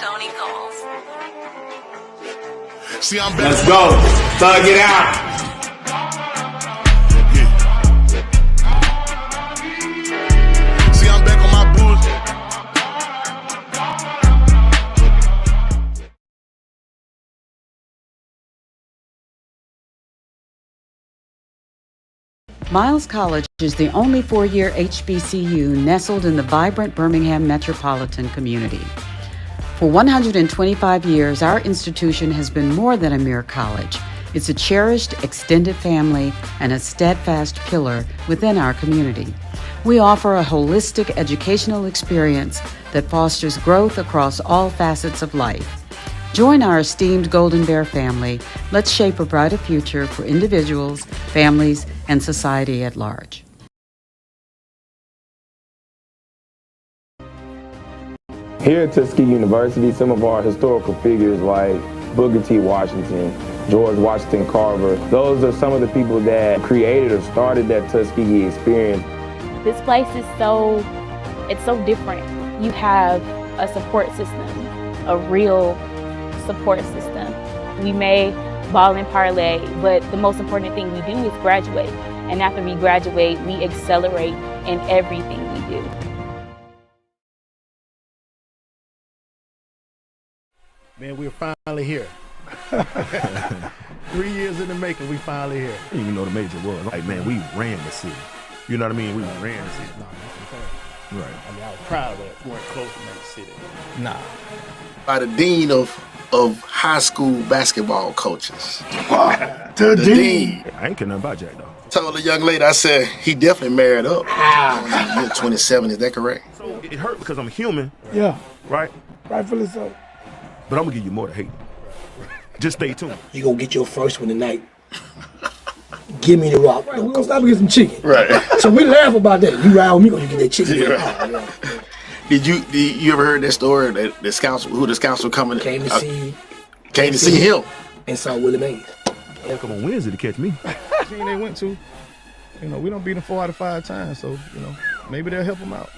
Tony Coles. See, I'm back. Let's go. Thug it out. See, I'm back on my bullshit. Miles College is the only four-year HBCU nestled in the vibrant Birmingham metropolitan community. For 125 years, our institution has been more than a mere college. It's a cherished, extended family and a steadfast pillar within our community. We offer a holistic educational experience that fosters growth across all facets of life. Join our esteemed Golden Bear family. Let's shape a brighter future for individuals, families, and society at large. Here at Tuskegee University, some of our historical figures like Booker T. Washington, George Washington Carver, those are some of the people that created or started that Tuskegee experience. This place is so different. You have a support system, a real support system. We may ball and parlay, but the most important thing we do is graduate. And after we graduate, we accelerate in everything we do. Man, we're finally here. 3 years in the making, we finally here. I didn't even know the major was. Like, man, we ran the city. You know what I mean? We ran the city. No, that's what I'm saying. Right. I mean, I was proud of it. We weren't close to make the city. Nah. By the dean of high school basketball coaches. The dean. I ain't care nothing about Jack, though. Told the young lady, I said, he definitely married up. You're 27, is that correct? So it hurt because I'm human. Yeah. Right? Rightfully so. But I'm going to give you more to hate. Just stay tuned. You gonna get your first one tonight. Give me the rock. Right, we're gonna stop and get some chicken. Right. So we laugh about that. You ride with me, gonna get that chicken. Yeah, right. Did you ever heard that story that the scouts were coming? Came to see him. And saw Willie Mays. They'll come on Wednesday to catch me. Team they went to, we don't beat them 4 out of 5 times, so, maybe they'll help them out.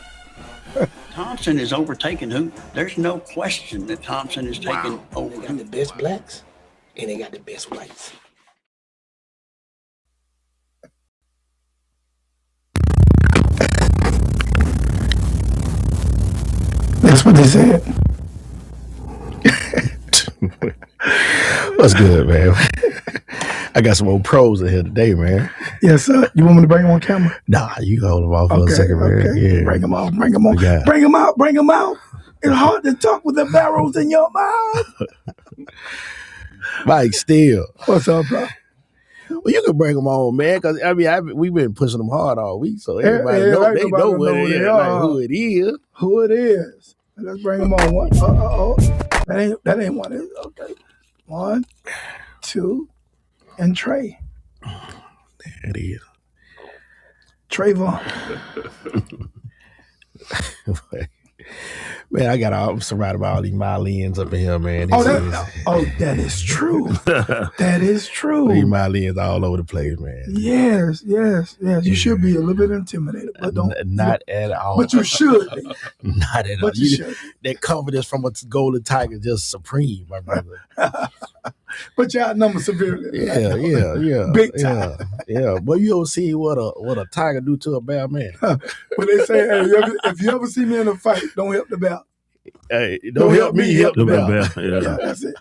Thompson is overtaking who? There's no question that Thompson is taking over. They got the best blacks, and they got the best whites. That's what they said. What's good, man? I got some old pros in here today, man. Yes, sir. You want me to bring them on camera? Nah, you can hold them off for a second, man. Okay. Yeah. Bring them on. Bring them out. It's hard to talk with the barrels in your mouth. Mike Steele. What's up, bro? Well, you can bring them on, man, because, we've been pushing them hard all week, so everybody know what it is, like who it is. Who it is. Let's bring them on. One. That ain't one. Okay. 1, 2, and Trey. There it is. Trayvon. Man, I'm surrounded by all these Mylians up in here, man. That is true. That is true. These Mylians all over the place, man. Yes. You should be a little bit intimidated, but don't. Not at all. But you should be. Not at all. But you should. That confidence from a golden tiger just supreme, my brother. But you outnumber severely. Yeah. Big time. Yeah. But you don't see what a tiger do to a bear, man. But they say, hey, if you ever see me in a fight, don't help the bear. Hey, don't help me, help the bear. Yeah, that's it.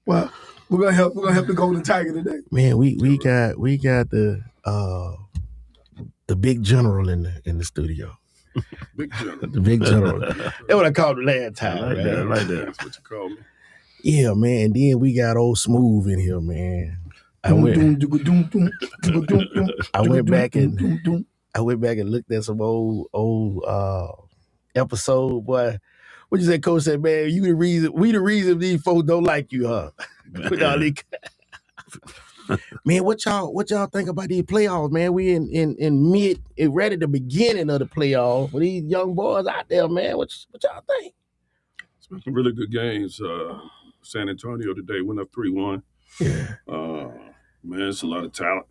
Well, we're gonna help the golden tiger today. Man, we got the big general in the studio. Big general. The big general. That's what I called him last time. I like that. That's what you call me. Yeah, man. Then we got old Smooth in here, man. I went back and looked at some old episode, boy. What you say, Coach said, man, we the reason these folks don't like you, huh? Man, what y'all think about these playoffs, man? We right at the beginning of the playoffs with these young boys out there, man. What y'all think? It's been some really good games. San Antonio today went up 3-1. Yeah. Man, it's a lot of talent.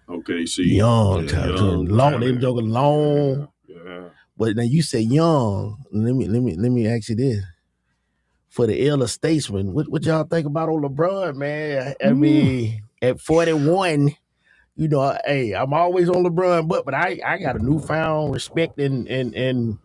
OKC. Young talent. Long. They joking long. Yeah. But now you say young. Let me ask you this. for the elder statesman. What y'all think about old LeBron, man? I mean, at 41, you know, hey, I'm always on LeBron, but I got a newfound respect and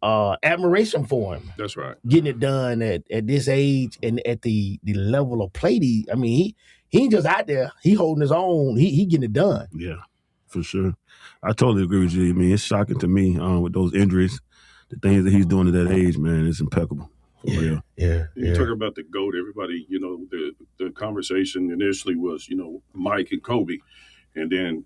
admiration for him. That's right. Getting it done at this age and at the level of play. He ain't just out there. He holding his own. He getting it done. Yeah, for sure. I totally agree with you. I mean, it's shocking to me with those injuries, the things that he's doing at that age, man, it's impeccable. Yeah. You talk about the GOAT, everybody, you know, the conversation initially was, you know, Mike and Kobe, and then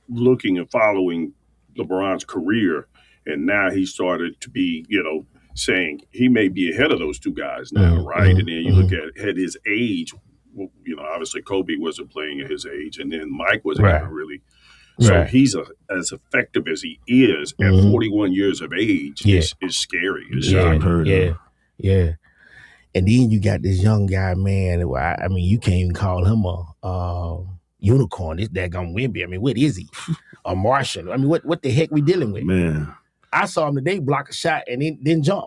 looking and following LeBron's career, and now he started to be, you know, saying he may be ahead of those two guys now, right? And then you look at his age, you know, obviously Kobe wasn't playing at his age, and then Mike wasn't even really. So he's as effective as he is at 41 years of age is scary. It's shocking. Yeah. And then you got this young guy, man. I mean, you can't even call him a unicorn. This daggone Wimby. I mean, what is he? A Martian. I mean, what the heck we dealing with? Man. I saw him today block a shot and then jump.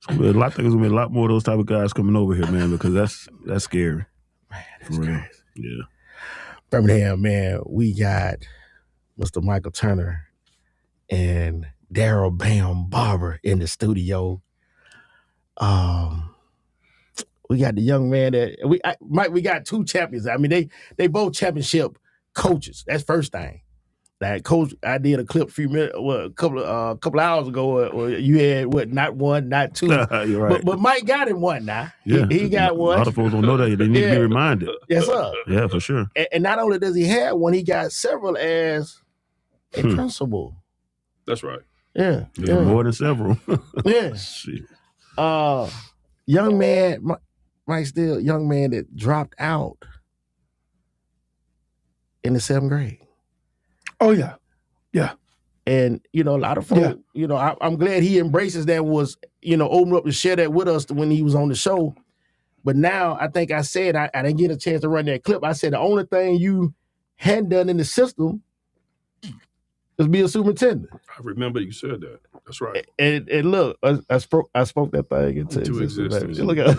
I think there's gonna be a lot more of those type of guys coming over here, man, because that's scary. Man, that's crazy. Yeah. Yeah. Birmingham, man, we got Mr. Michael Turner and Darrell Barber in the studio. We got the young man that we got two champions. I mean, they both championship coaches. That's first thing. Like coach, I did a clip a couple hours ago. You had not one, not two. You're right. But Mike got him one now. Yeah, he got one. A lot of folks don't know that. They need to be reminded. Yes, sir. Yeah, for sure. And not only does he have one, he got several as a principal. That's right. Yeah, more than several. Yeah. Shit. Young man, Mike Still, young man that dropped out in the 7th grade. Oh, yeah. Yeah. And, you know, a lot of folks, you know, I'm glad he embraces that, was, you know, open up to share that with us when he was on the show. But now I think I said, I didn't get a chance to run that clip. I said the only thing you hadn't done in the system is be a superintendent. I remember you said that. That's right. And look, I spoke that thing into existence. Look at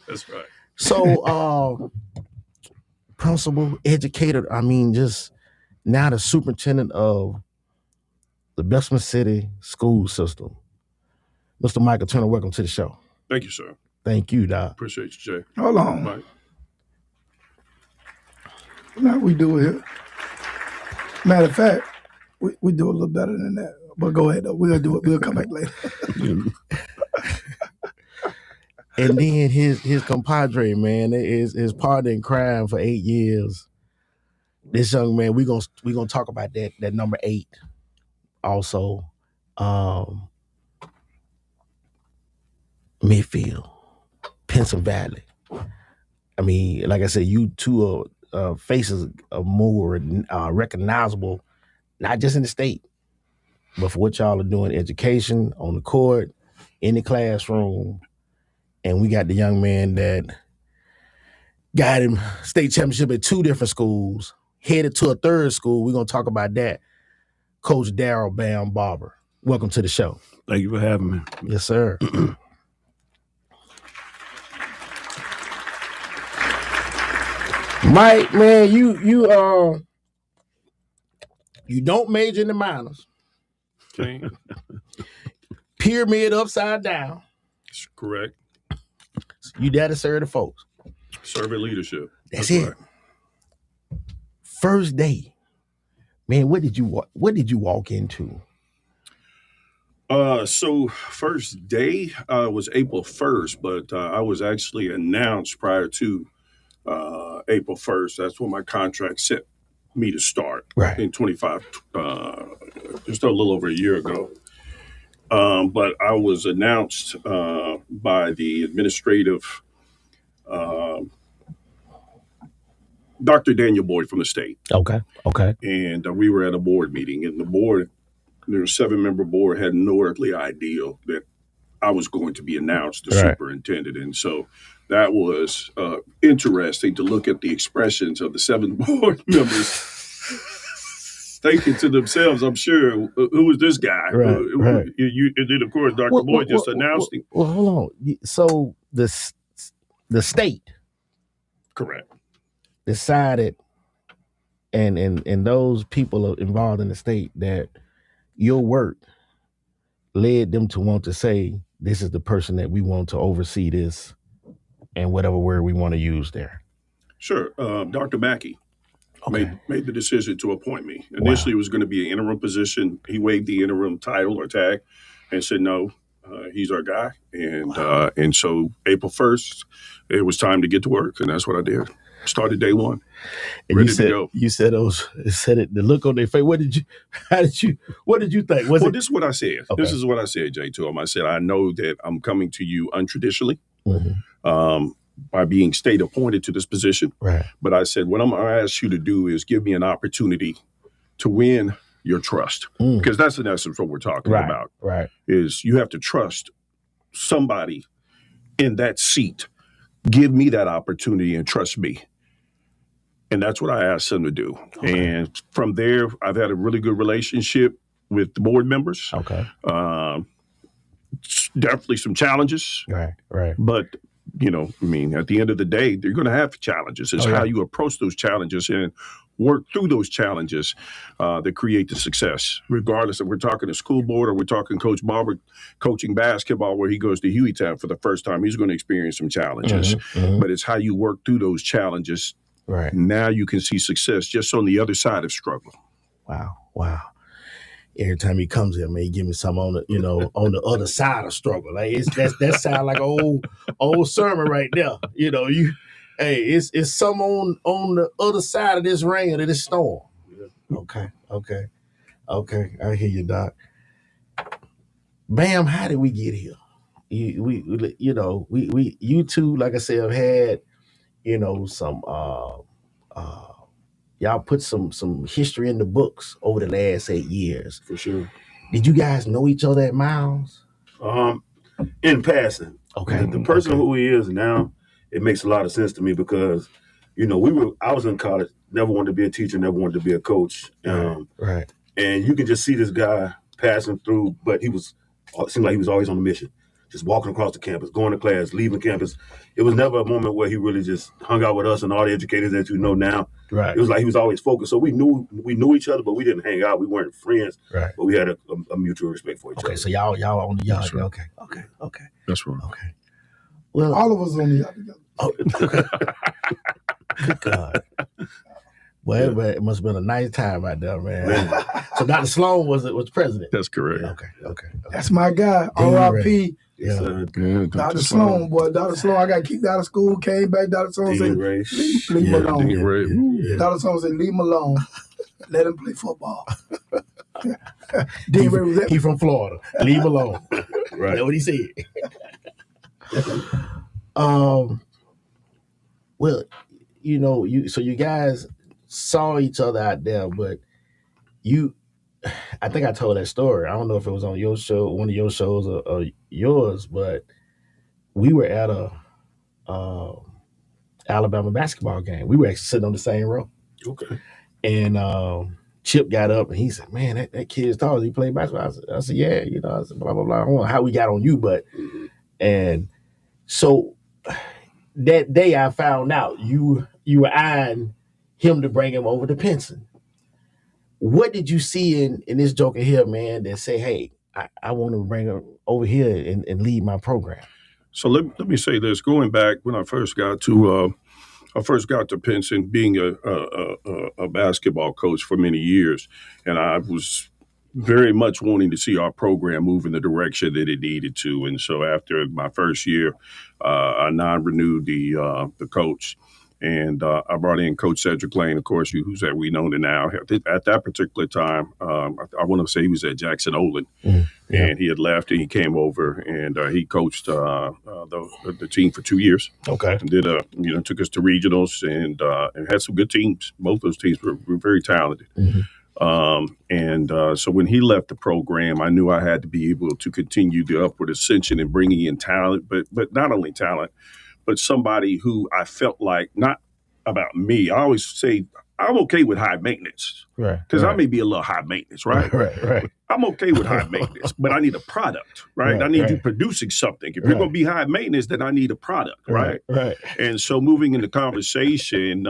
That's right. So, principal, educator, I mean, just now the superintendent of the Bessemer City Schools System. Mr. Michael Turner, welcome to the show. Thank you, sir. Thank you, Doc. Appreciate you, Jay. Hold on. Mike. Now we do it here. Matter of fact, we do a little better than that. But go ahead, though. We're going to do it. We'll come back later. And then his compadre, man, is his partner in crime for 8 years. This young man, we gonna talk about that number 8 also. Midfield, Pinson Valley. I mean, like I said, you two are faces are more recognizable, not just in the state, but for what y'all are doing, education, on the court, in the classroom. And we got the young man that got him state championship at 2 different schools, headed to a 3rd school. We're going to talk about that. Coach Darrell Barber. Welcome to the show. Thank you for having me. Yes, sir. Mike, man, you don't major in the minors. Okay. Pyramid upside down. That's correct. You there to serve the folks. Servant leadership. That's it. Right. First day, man. What did you walk into? So first day was April 1st, but I was actually announced prior to April 1st. That's when my contract set me to start. Right. In 25, just a little over a year ago. But I was announced by the administrative Dr. Daniel Boyd from the state. Okay. And we were at a board meeting, and the board, there's a 7-member board, had no earthly idea that I was going to be announced the superintendent. And so that was interesting to look at the expressions of the 7 board members thinking to themselves, I'm sure, who is this guy? Right. And then, of course, Dr. Boyd just announced him. Well, hold on. So the state, correct, decided, and those people involved in the state, that your work led them to want to say, this is the person that we want to oversee this, and whatever word we want to use there. Sure. Dr. Mackey made the decision to appoint me. Initially, it was going to be an interim position. He waived the interim title or tag and said, no, he's our guy. And so April 1st, it was time to get to work. And that's what I did. Started day one. And ready to go. You said the look on their face. What did you think? This is what I said. Okay. This is what I said, Jay, to him. I said, I know that I'm coming to you untraditionally. By being state appointed to this position. Right. But I said, what I'm going to ask you to do is give me an opportunity to win your trust. Because that's in essence what we're talking about. Right. Is you have to trust somebody in that seat. Give me that opportunity and trust me. And that's what I asked him to do. Okay. And from there, I've had a really good relationship with the board members. Okay. Definitely some challenges. Right. But at the end of the day, you're going to have challenges. It's how you approach those challenges and work through those challenges that create the success, regardless if we're talking a school board or we're talking Coach Barber coaching basketball where he goes to Hueytown for the first time. He's going to experience some challenges, but it's how you work through those challenges. Right. Now you can see success just on the other side of struggle. Wow. Every time he comes here, man, he give me some on the, on the other side of struggle. Like that sound like an old sermon right there. It's some on the other side of this rain or this storm. Okay. I hear you, Doc. Bam, how did we get here? You two, like I said, have had, some y'all put some history in the books over the last 8 years. For sure. Did you guys know each other at Miles? In passing. Okay. The person who he is now, it makes a lot of sense to me because, I was in college, never wanted to be a teacher, never wanted to be a coach. Right. And you can just see this guy passing through, but it seemed like he was always on a mission. Just walking across the campus, going to class, leaving campus. It was never a moment where he really just hung out with us and all the educators that you know now. Right. It was like he was always focused. So we knew each other, but we didn't hang out. We weren't friends. Right. But we had a mutual respect for each other. Okay, so y'all on the yard. That's right. Okay. That's right. Okay. Well, all of us on the yard together. Oh, good God. Well, it must have been a nice time out there, man. So Dr. Sloan was president. That's correct. Okay. That's my guy. R.I.P. Yeah. Dr. Sloan, boy. Dr. Sloan, I got kicked out of school, came back. Dr. Sloan said, leave him alone. Yeah. Dr. Sloan said, leave him alone. Let him play football. Dean Ray was he from Florida. Leave him alone. Right. That's what he said. Well, so you guys saw each other out there, but I think I told that story. I don't know if it was on your show, one of your shows or yours, but we were at a Alabama basketball game. We were actually sitting on the same row. Okay. And Chip got up and he said, man, that kid's tall. He played basketball. I said, yeah, I said, blah, blah, blah. I don't know how we got on you, but, and so that day I found out you were eyeing him to bring him over to Pinson. What did you see in this joker here, man, that say, hey, I want to bring him over here and lead my program? So let me say this. Going back when I first got to Pinson, being a basketball coach for many years, and I was very much wanting to see our program move in the direction that it needed to. And so after my first year, I non-renewed the coach. And I brought in Coach Cedric Lane, of course, who's that we know now. At that particular time, I want to say he was at Jackson Olin, and he had left, and he came over, and he coached the team for 2 years. Okay, and did took us to regionals, and had some good teams. Both those teams were very talented. So when he left the program, I knew I had to be able to continue the upward ascension and bringing in talent, but not only talent, but somebody who I felt like, not about me. I always say I'm okay with high maintenance. Right. Because I may be a little high maintenance, right? Right. I'm okay with high maintenance, but I need a product, right? I need you producing something. If you're going to be high maintenance, then I need a product, right? Right. And so moving into conversation,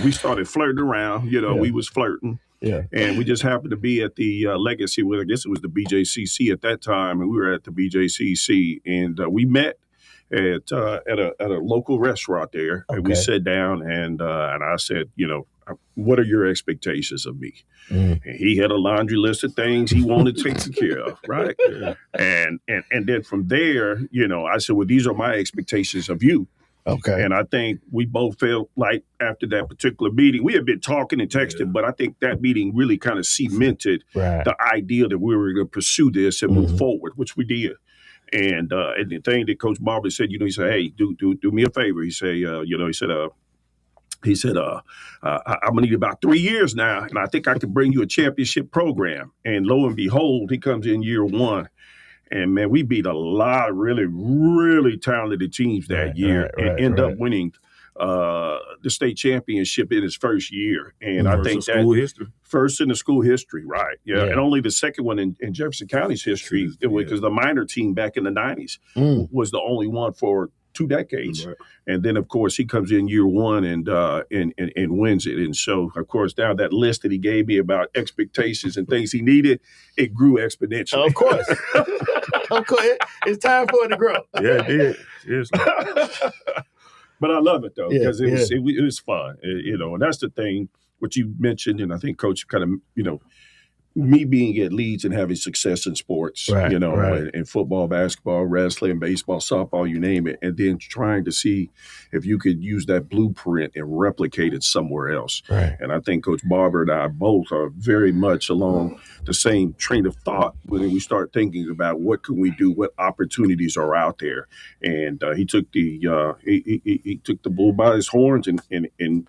we started flirting around. We was flirting. Yeah. And we just happened to be at the Legacy, well, I guess it was the BJCC at that time, and we were at the BJCC, and we met at a local restaurant there, and we sat down, and I said, what are your expectations of me? And he had a laundry list of things he wanted taken care of, right? And then from there, I said, well, these are my expectations of you. Okay. And I think we both felt like after that particular meeting, we had been talking and texting, but I think that meeting really kind of cemented the idea that we were going to pursue this and move forward, which we did. And the thing that Coach Barber said, he said, hey, do me a favor. He said, I'm gonna need about 3 years now, and I think I can bring you a championship program. And lo and behold, he comes in year one. And man, we beat a lot of really, really talented teams that year and end up winning the state championship in his first year. And I think that first in the school history, right? Yeah. And only the second one in Jefferson County's history, because the minor team back in the 90s was the only one for 2 decades. And then, of course, he comes in year one and wins it. And so, of course, now that list that he gave me about expectations and things he needed, it grew exponentially. Of course. Of course. It's time for it to grow. Yeah, it did. Seriously. But I love it, though, because it was fun. And that's the thing, what you mentioned, and I think Coach kind of, me being at Leeds and having success in sports, in football, basketball, wrestling, baseball, softball, you name it, and then trying to see if you could use that blueprint and replicate it somewhere else. And I think Coach Barber and I both are very much along the same train of thought when we start thinking about what can we do, what opportunities are out there. And he took he took the bull by his horns and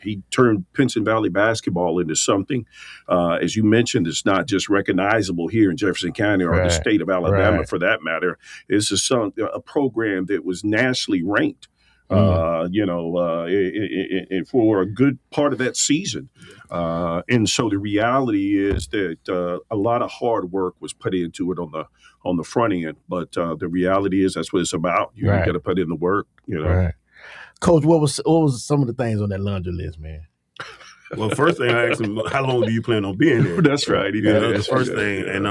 he turned Pinson Valley basketball into something. As you mentioned, it's not just recognizable here in Jefferson County or the state of Alabama for that matter. This is a program that was nationally ranked, and for a good part of that season. And so the reality is that a lot of hard work was put into it on the front end. But the reality is that's what it's about. You got to put in the work. Coach, what was some of the things on that laundry list, man? Well, first thing I asked him, how long do you plan on being there? That's right. He did. The first thing. And,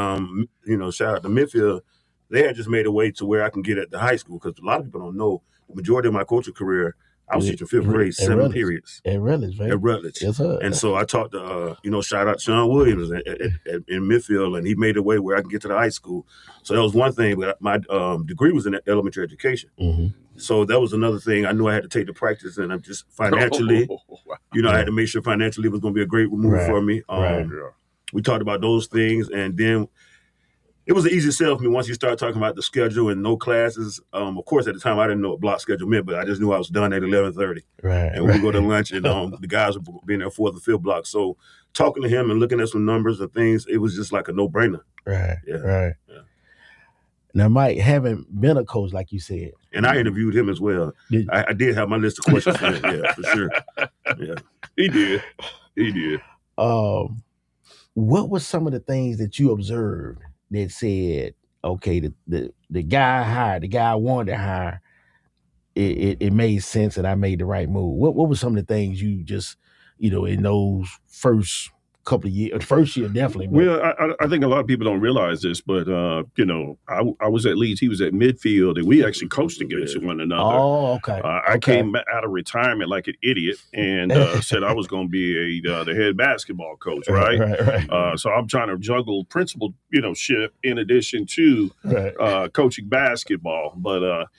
shout out to Midfield. They had just made a way to where I can get at the high school, because a lot of people don't know, the majority of my coaching career, I was teaching fifth grade, 7 periods. At Rutledge, right? At Rutledge. Yes, sir. And so I talked to, shout out to Sean Williams in Midfield, and he made a way where I can get to the high school. So that was one thing, but my degree was in elementary education. So that was another thing. I knew I had to take the practice, and I'm just financially, I had to make sure financially it was going to be a great move for me. We talked about those things, and then it was an easy sell for me once you start talking about the schedule and no classes. Of course, at the time, I didn't know what block schedule meant, but I just knew I was done at 11:30. And we go to lunch, and the guys were being there 4th and 5th block. So talking to him and looking at some numbers and things, it was just like a no-brainer. Right. Now, Mike, having been a coach, like you said. And I interviewed him as well. I did have my list of questions for him, for sure. Yeah. He did. What were some of the things that you observed that said, okay, the guy I hired, the guy I wanted to hire, it made sense and I made the right move? What were some of the things you just, in those first couple of years, first year definitely? Well, I think a lot of people don't realize this, but, I was at Leeds, he was at Midfield, and we actually coached against one another. Oh, okay. I came out of retirement like an idiot and said I was going to be the head basketball coach, right? So I'm trying to juggle principalship in addition to coaching basketball. But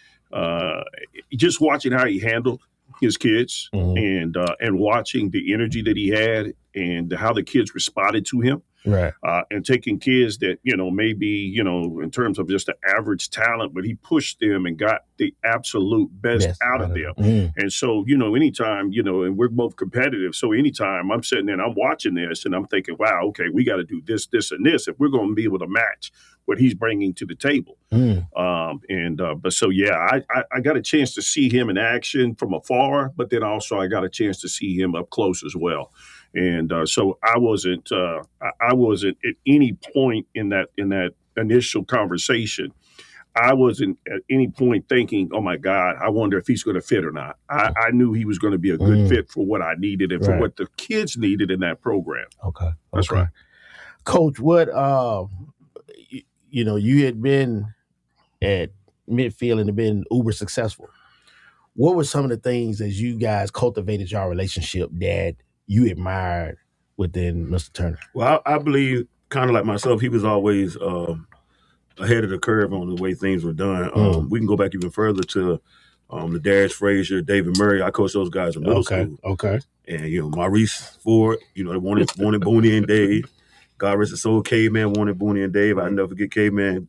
just watching how he handled his kids and watching the energy that he had and how the kids responded to him. And taking kids that, maybe, in terms of just the average talent, but he pushed them and got the absolute best out of them. And so, anytime, and we're both competitive. So anytime I'm sitting there and I'm watching this and I'm thinking, wow, okay, we got to do this, this, and this if we're going to be able to match what he's bringing to the table. But so, yeah, I got a chance to see him in action from afar, but then also I got a chance to see him up close as well. And so I wasn't at any point in that initial conversation. I wasn't at any point thinking, oh my God, I wonder if he's going to fit or not. I knew he was going to be a good fit for what I needed and for what the kids needed in that program. Okay. That's right. Coach, what, you had been at midfield and had been uber successful. What were some of the things as you guys cultivated your relationship that you admired within Mr. Turner? Well, I believe, kind of like myself, he was always ahead of the curve on the way things were done. We can go back even further to the Darius Frazier, David Murray. I coached those guys in middle school. Okay. And, Maurice Ford, they wanted Booney and Dave. God rest his soul, Caveman wanted Booney and Dave. I'll never forget Caveman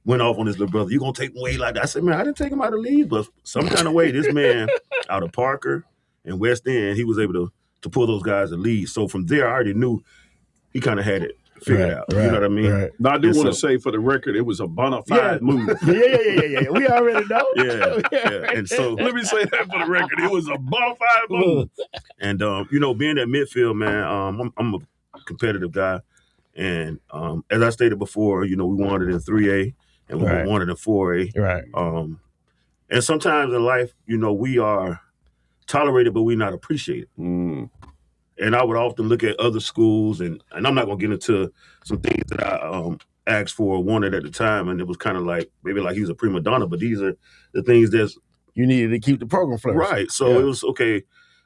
went off on his little brother. You gonna take him away like that? I said, man, I didn't take him out of the league, but some kind of way, this man out of Parker and West End, he was able to pull those guys to lead. So from there, I already knew he kind of had it figured out. You know what I mean? Right. Now, I do want to say for the record, it was a bona fide move. Yeah. We already know. Yeah. And so let me say that for the record, it was a bona fide move. And being at midfield, man, I'm a competitive guy. And as I stated before, we wanted in 3A and we wanted in 4A. Right. And sometimes in life, we are tolerated, but we're not appreciated. And I would often look at other schools, and I'm not going to get into some things that I asked for or wanted at the time, and it was kind of like, maybe like he's a prima donna, but these are the things that's... You needed to keep the program flourishing. Right. So it was, okay,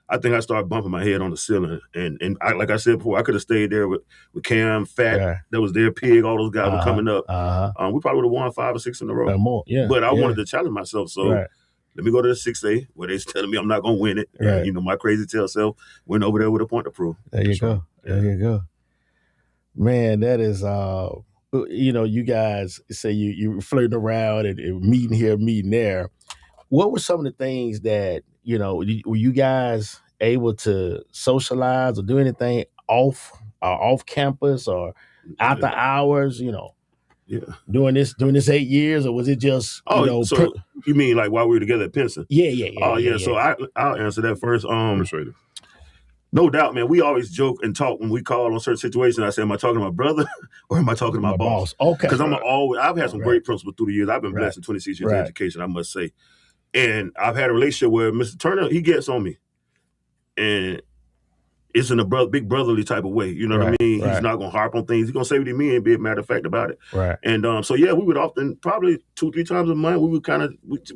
I think I started bumping my head on the ceiling. And I, like I said before, I could have stayed there with Cam, Fat, that was there, Pig, all those guys were coming up. We probably would have won 5 or 6 in a row. More, But I wanted to challenge myself, so... Let me go to the 6A where they're telling me I'm not going to win it. Right. And, my crazy tail self went over there with a point to prove. There you go. There you go. Man, that is, you guys say you flirting around and meeting here, meeting there. What were some of the things that, were you guys able to socialize or do anything off campus or after hours, doing this 8 years, or was it just so you mean like while we were together at Pinson? Yeah. So I'll answer that first. No doubt, man. We always joke and talk when we call on certain situations. I say, am I talking to my brother or am I talking to my boss? Okay. Because I've had some great principals through the years. I've been blessed in 26 years of education, I must say. And I've had a relationship where Mr. Turner, he gets on me. And it's in a big brotherly type of way. You know what I mean? He's not going to harp on things. He's going to say what he means and be a matter of fact about it. Right. And we would often, probably 2-3 times a month, we would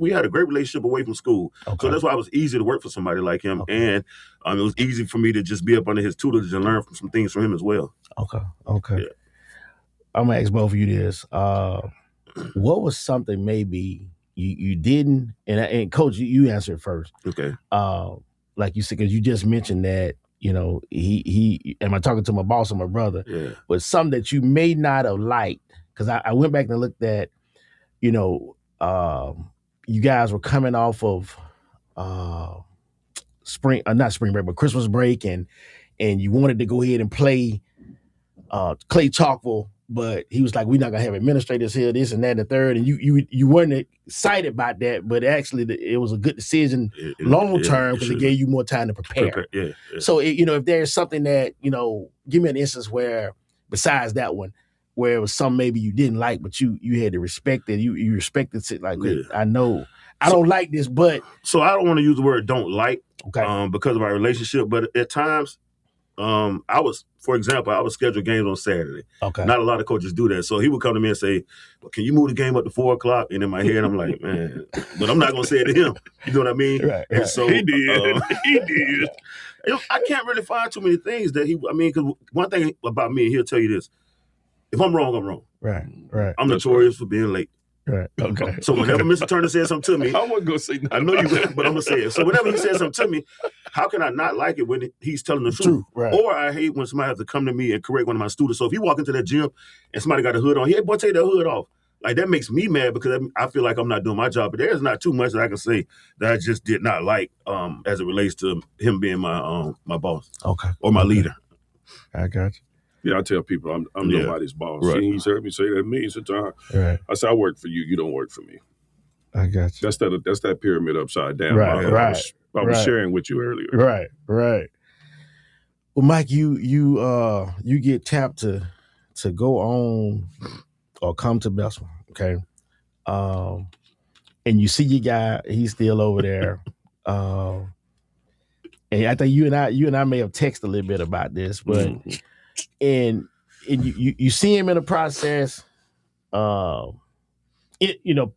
we had a great relationship away from school. Okay. So that's why it was easy to work for somebody like him. Okay. And it was easy for me to just be up under his tutelage and learn some things from him as well. Okay. Yeah. I'm going to ask both of you this. What was something maybe you didn't, and Coach, you answered first. Okay. Like you said, because you just mentioned that, he am I talking to my boss or my brother? Yeah. But something that you may not have liked, because I went back and looked at, you guys were coming off of not spring break, but Christmas break, and you wanted to go ahead and play Clay Chalkville, but he was like, we're not gonna have administrators here, this and that and the third, and you weren't excited about that, but actually it was a good decision long term because it gave you more time to prepare. Yeah. So if there's something that give me an instance where besides that one, where it was something maybe you didn't like, but you had to respect it. You respected it. Like, I know I don't like this, but so I don't want to use the word don't like, okay, because of our relationship. But at times, I was scheduled games on Saturday. Okay. Not a lot of coaches do that. So he would come to me and say, well, can you move the game up to 4:00? And in my head, I'm like, man, but I'm not going to say it to him. You know what I mean? Right. And so he did. He did. I can't really find too many things that because one thing about me, and he'll tell you this, if I'm wrong, I'm wrong. Right. I'm notorious for being late. Right. Okay. So whenever Mr. Turner said something to me, I wasn't going to say nothing. I know you would, but I'm going to say it. So whenever he said something to me, how can I not like it when he's telling the truth? Right. Or I hate when somebody has to come to me and correct one of my students. So if you walk into that gym and somebody got a hood on, hey, boy, take that hood off. Like, that makes me mad because I feel like I'm not doing my job. But there's not too much that I can say that I just did not like as it relates to him being my boss. Okay. Or my leader. I got you. Yeah, I tell people I'm nobody's boss. Right. He's heard me say that millions of times. Right. I say, I work for you. You don't work for me. I got you. That's that pyramid upside down. Right. I was sharing with you earlier. Right. Well, Mike, you get tapped to go on or come to Bessemer, okay? And you see your guy, he's still over there. And I think you and I may have texted a little bit about this, but and you see him in the process.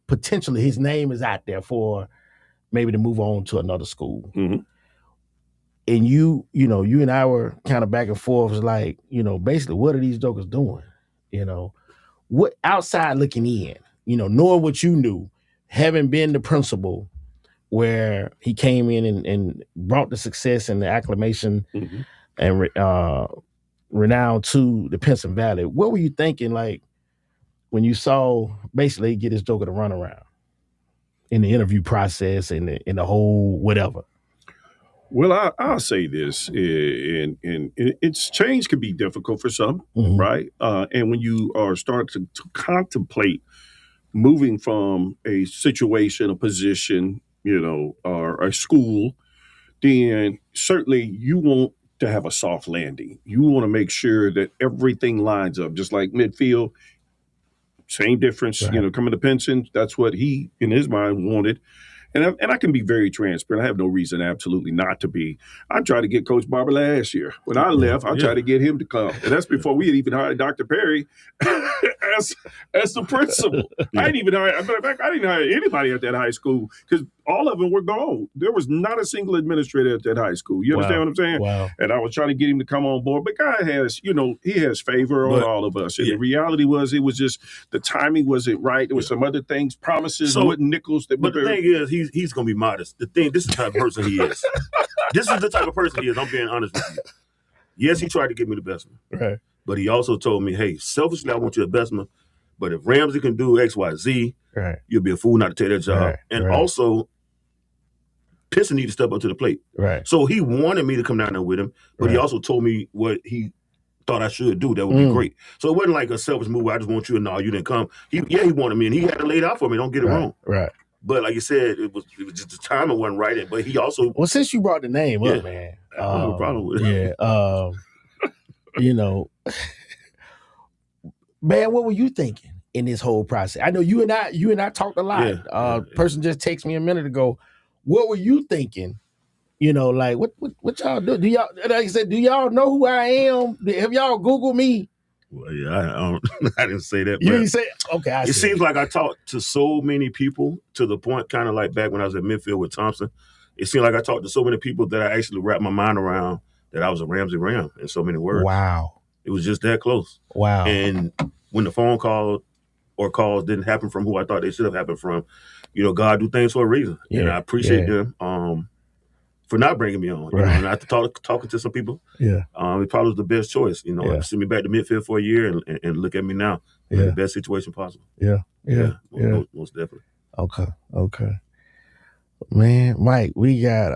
Potentially his name is out there for maybe to move on to another school. Mm-hmm. And you and I were kind of back and forth, like, basically, what are these jokers doing? What outside looking in, knowing what you knew, having been the principal where he came in and brought the success and the acclamation and renown to the Pinson Valley. What were you thinking, like, when you saw basically get this joker to run around in the interview process and in the whole whatever? Well, I'll say this, and it's change can be difficult for some, right? And when you are starting to contemplate moving from a situation, a position, or a school, then certainly you want to have a soft landing. You want to make sure that everything lines up, just like midfield. Same difference, right. Coming to Pinson, that's what he, in his mind, wanted. And I can be very transparent. I have no reason absolutely not to be. I tried to get Coach Barber last year. When I left, I tried to get him to come. And that's before we had even hired Dr. Perry as the principal. I didn't even hire, matter of fact, I didn't hire anybody at that high school because all of them were gone. There was not a single administrator at that high school. You understand what I'm saying? Wow. And I was trying to get him to come on board. But God has, he has favor on all of us. And the reality was, it was just the timing wasn't right. There was some other things, promises, wooden nickels. But the thing is, he's going to be modest. This is the type of person he is. This is the type of person he is. I'm being honest with you. Yes, he tried to get me to Bessemer. Right. But he also told me, hey, selfishly, I want you at Bessemer. But if Ramsey can do X, Y, Z, right, you'll be a fool not to take that job. Right. And also, Pinson need to step up to the plate. Right. So he wanted me to come down there with him, but he also told me what he thought I should do. That would be great. So it wasn't like a selfish move. I just want you, and no, you didn't come. He wanted me, and he had it laid out for me. Don't get it wrong. Right. But like you said, it was just the timing wasn't right. But he also since you brought the name up, man, I don't have a problem with it. Man, what were you thinking in this whole process? I know you and I talked a lot. Person just texted me a minute ago. What were you thinking? Like what y'all do? Do y'all, like I said, do y'all know who I am? Have y'all Googled me? Well, yeah, I didn't say that. You didn't say okay. It seems like I talked to so many people to the point, kind of like back when I was at midfield with Thompson. It seemed like I talked to so many people that I actually wrapped my mind around that I was a Ramsey Ram in so many words. Wow. It was just that close. Wow. And when the phone call or calls didn't happen from who I thought they should have happened from, God do things for a reason. Yeah. And I appreciate them for not bringing me on. Right. And after talking to some people, it probably was the best choice. Send me back to midfield for a year and look at me now. In the best situation possible. Most definitely. Okay. Man, Mike, we got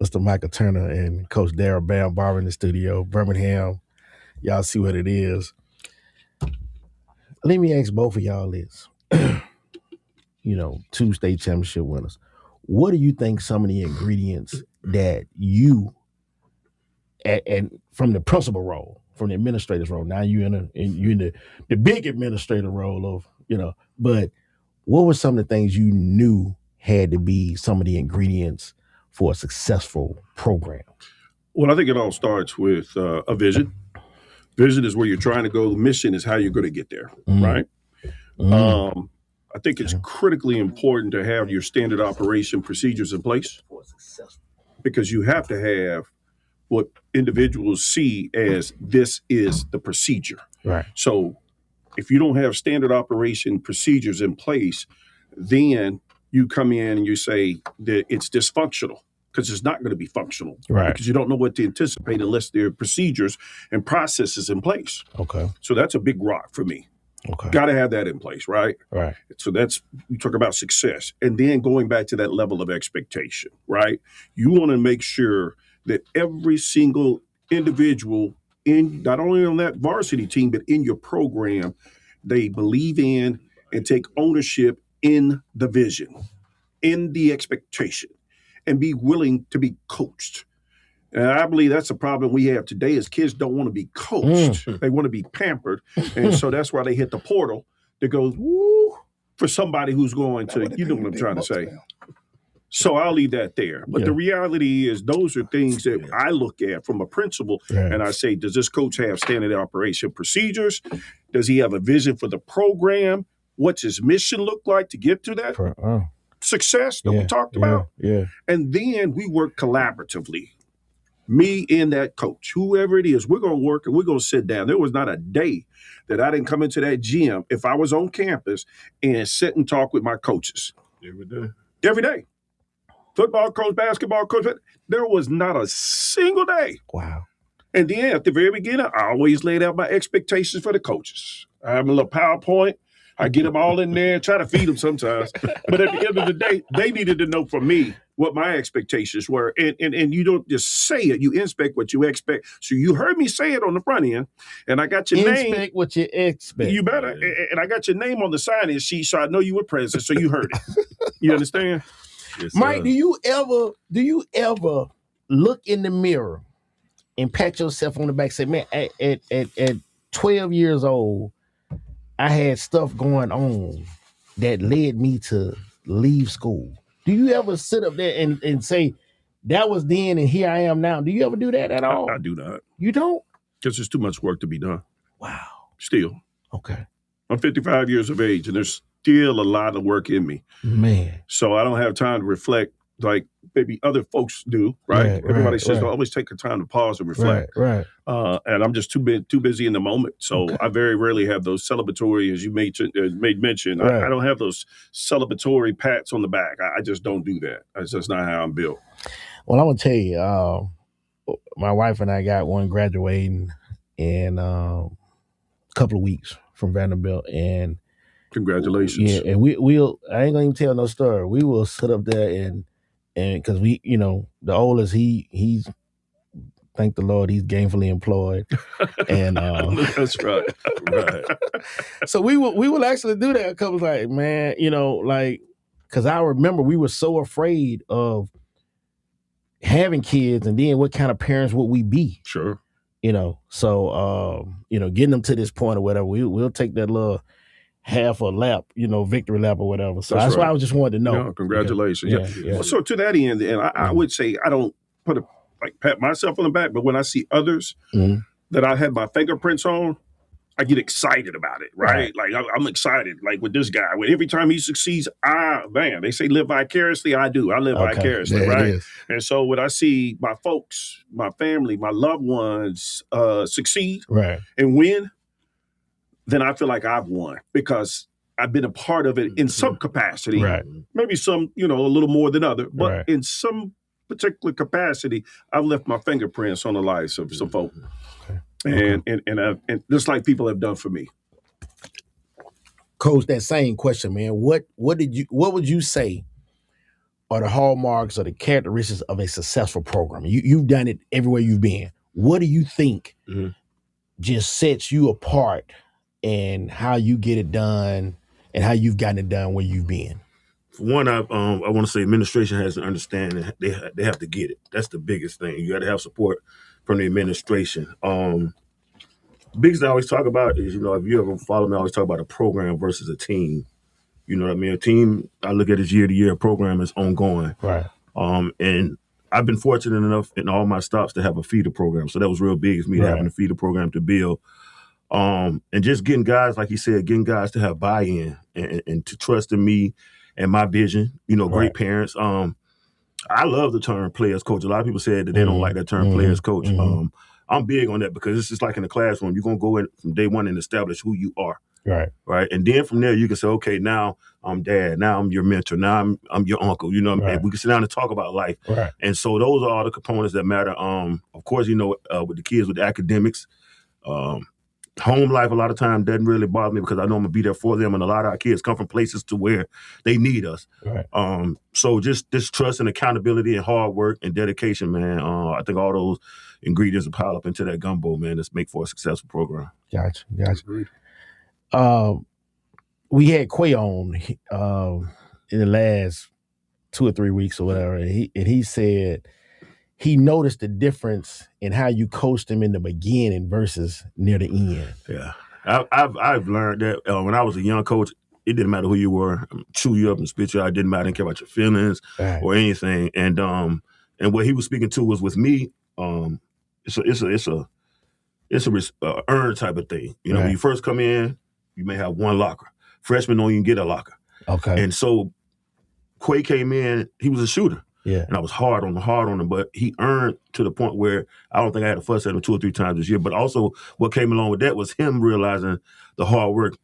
Mr. Michael Turner and Coach Darrell Barbara in the studio, Birmingham. Y'all see what it is. Let me ask both of y'all this. 2 state championship winners. What do you think some of the ingredients that you, and from the principal role, from the administrator's role, now you in the big administrator role of, but what were some of the things you knew had to be some of the ingredients for a successful program? Well, I think it all starts with a vision. Vision is where you're trying to go. The mission is how you're going to get there, right? I think it's critically important to have your standard operation procedures in place because you have to have what individuals see as this is the procedure. Right. So if you don't have standard operation procedures in place, then you come in and you say that it's dysfunctional because it's not going to be functional. Right. Because you don't know what to anticipate unless there are procedures and processes in place. Okay. So that's a big rock for me. Okay. Got to have that in place, right? Right. So we talk about success. And then going back to that level of expectation, right? You want to make sure that every single individual not only on that varsity team, but in your program, they believe in and take ownership in the vision, in the expectation, and be willing to be coached. And I believe that's a problem we have today is kids don't want to be coached. They want to be pampered. And so that's why they hit the portal that goes, woo, for somebody who's going to, you know what I'm trying to say. So I'll leave that there. But the reality is those are things that I look at from a principal and I say, does this coach have standard operation procedures? Does he have a vision for the program? What's his mission look like to get to that success that we talked about? And then we work collaboratively. Me and that coach, whoever it is, we're going to work and we're going to sit down. There was not a day that I didn't come into that gym if I was on campus and sit and talk with my coaches. Every day. Every day. Football coach, basketball coach. There was not a single day. Wow. And then at the very beginning, I always laid out my expectations for the coaches. I have a little PowerPoint. I get them all in there, try to feed them sometimes. But at the end of the day, they needed to know from me what my expectations were. And you don't just say it, you inspect what you expect. So you heard me say it on the front end, and I got your name. Inspect what you expect. You better. And I got your name on the sign-in sheet, so I know you were present, so you heard it. You understand? Yes, Mike, do you ever look in the mirror and pat yourself on the back and say, man, at 12 years old, I had stuff going on that led me to leave school? Do you ever sit up there and say, that was then and here I am now? Do you ever do that at all? I do not. You don't? Because there's too much work to be done. Wow. Still. Okay. I'm 55 years of age, and there's still a lot of work in me. Man. So I don't have time to reflect like maybe other folks do, right? Everybody says, well, always take the time to pause and reflect. Right. And I'm just too busy in the moment. So I very rarely have those celebratory, as you made mention. I don't have those celebratory pats on the back. I just don't do that. That's just not how I'm built. Well, I'm going to tell you, my wife and I got one graduating in a couple of weeks from Vanderbilt. And congratulations. Yeah, and we'll, I ain't going to even tell no story. We will sit up there and because we, you know, the oldest, he's thank the Lord, he's gainfully employed. And that's right. So we will actually do that. A couple like, man, you know, like, because I remember we were so afraid of having kids, and then what kind of parents would we be? Sure. You know, so you know, getting them to this point or whatever, we'll take that little half a lap, you know, victory lap or whatever. So that's why I just wanted to know. No, congratulations. Yeah. So to that end, and I would say I don't put pat myself on the back, but when I see others that I had my fingerprints on, I get excited about it, right? Like I'm excited, like with this guy. Every time he succeeds, they say live vicariously. I do. I live vicariously, right? And so when I see my folks, my family, my loved ones succeed and win, then I feel like I've won because I've been a part of it in some capacity. Maybe some, you know, a little more than other, but in some particular capacity, I've left my fingerprints on the lives of some folk. And just like people have done for me. Coach, that same question, man. What would you say are the hallmarks or the characteristics of a successful program? You've done it everywhere you've been. What do you think just sets you apart and how you get it done and how you've gotten it done where you've been? For one, I want to say administration has to understand that they have to get it. That's the biggest thing. You got to have support from the administration. Biggest thing I always talk about is, you know, if you ever follow me, I always talk about a program versus a team. You know what I mean? A team, I look at it year to year. A program is ongoing. Right. And I've been fortunate enough in all my stops to have a feeder program. So that was real big, is me having a feeder program to build. And just getting guys, like you said, getting guys to have buy-in and to trust in me and my vision, you know, great parents. I love the term players coach. A lot of people said that they don't like that term players coach. I'm big on that because it's just like in the classroom. You're going to go in from day one and establish who you are. Right. And then from there, you can say, okay, now I'm dad. Now I'm your mentor. Now I'm your uncle. You know what I mean? We can sit down and talk about life. And so those are all the components that matter. Of course, you know, with the kids, with the academics, home life a lot of times doesn't really bother me because I know I'm going to be there for them. And a lot of our kids come from places to where they need us. So just this trust and accountability and hard work and dedication, man, I think all those ingredients will pile up into that gumbo, man, that's make for a successful program. Gotcha. We had Quay on in the last 2 or 3 weeks or whatever, and he said he noticed the difference in how you coached him in the beginning versus near the end. Yeah, I've learned that when I was a young coach, it didn't matter who you were, chew you up and spit you out. It didn't matter. I didn't care about your feelings or anything. And what he was speaking to was with me. It's a earn type of thing. You know, when you first come in, you may have one locker. Freshmen don't even get a locker. Okay. And so Quay came in, he was a shooter. Yeah. And I was hard on him, but he earned to the point where I don't think I had a fuss at him 2 or 3 times this year. But also what came along with that was him realizing the hard work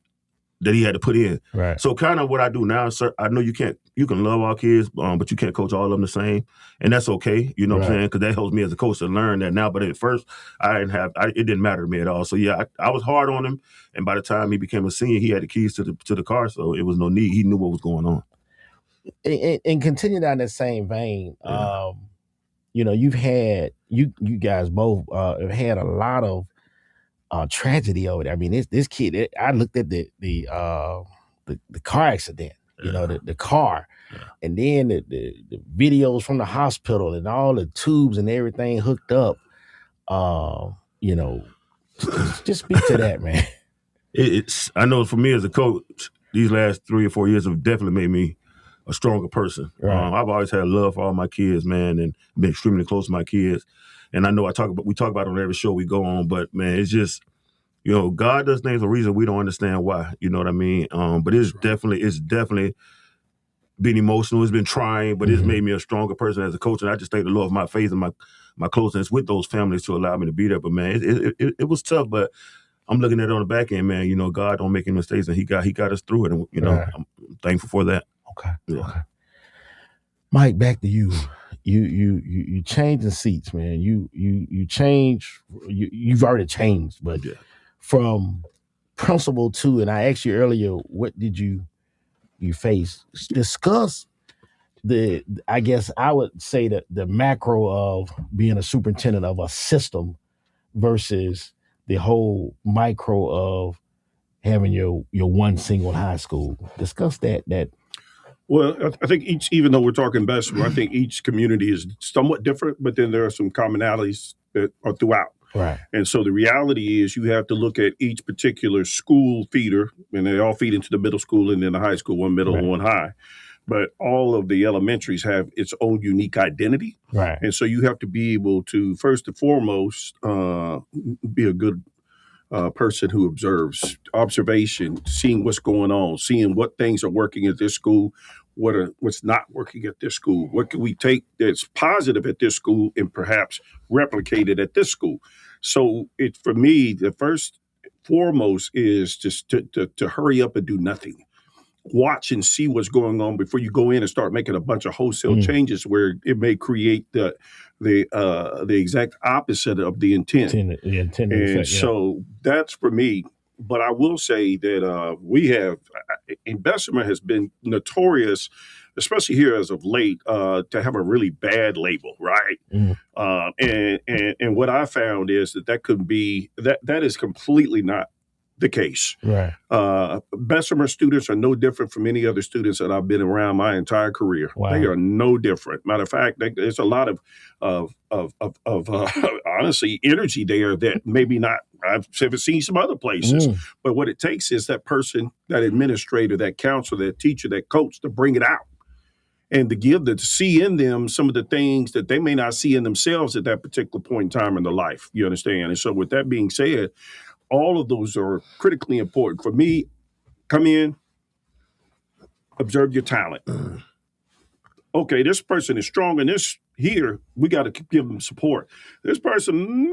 that he had to put in. Right. So kind of what I do now, sir, I know you can love our kids, but you can't coach all of them the same. And that's okay. You know what I'm saying? Because that helps me as a coach to learn that now. But at first, it didn't matter to me at all. So yeah, I was hard on him. And by the time he became a senior, he had the keys to the car. So it was no need. He knew what was going on. And continue down that same vein, you know, you've had you guys both have had a lot of tragedy over there. I mean, this kid. I looked at the car accident. You know, the car, and then the videos from the hospital and all the tubes and everything hooked up. You know, just speak to that, man. I know for me as a coach, these last 3 or 4 years have definitely made me a stronger person. Right. I've always had love for all my kids, man, and been extremely close to my kids. And I know we talk about it on every show we go on, but man, it's just, you know, God does things for a reason we don't understand why. You know what I mean? But it's definitely been emotional. It's been trying, but it's made me a stronger person as a coach. And I just thank the Lord for my faith and my closeness with those families to allow me to be there. But man, it was tough, but I'm looking at it on the back end, man. You know, God don't make any mistakes, and He got us through it. And you know, I'm thankful for that. Okay. Yeah. Okay. Mike, back to you. You changing seats, man. You change. You've already changed, but from principal to, and I asked you earlier, what did you face? Discuss I guess I would say that the macro of being a superintendent of a system versus the whole micro of having your one single high school. Discuss that. Well, I think even though we're talking Bessemer, I think each community is somewhat different, but then there are some commonalities that are throughout. Right. And so the reality is you have to look at each particular school feeder, and they all feed into the middle school and then the high school, one middle and one high. But all of the elementaries have its own unique identity. Right. And so you have to be able to, first and foremost, be a good person who observes, observation, seeing what's going on, seeing what things are working at this school, what's not working at this school. What can we take that's positive at this school and perhaps replicate it at this school? So for me, the first foremost is just to hurry up and do nothing. Watch and see what's going on before you go in and start making a bunch of wholesale changes where it may create the exact opposite of the intent. So that's for me. But I will say that we have, in Bessemer has been notorious, especially here as of late, to have a really bad label, right? And what I found is that could be, that is completely not the case. Right. Bessemer students are no different from any other students that I've been around my entire career. Wow. They are no different. Matter of fact, there's a lot of honestly energy there that maybe not. I've seen some other places, but what it takes is that person, that administrator, that counselor, that teacher, that coach to bring it out and to see in them some of the things that they may not see in themselves at that particular point in time in their life. You understand? And so with that being said, all of those are critically important. For me, come in, observe your talent. Okay, this person is strong in this here. We got to give them support. This person,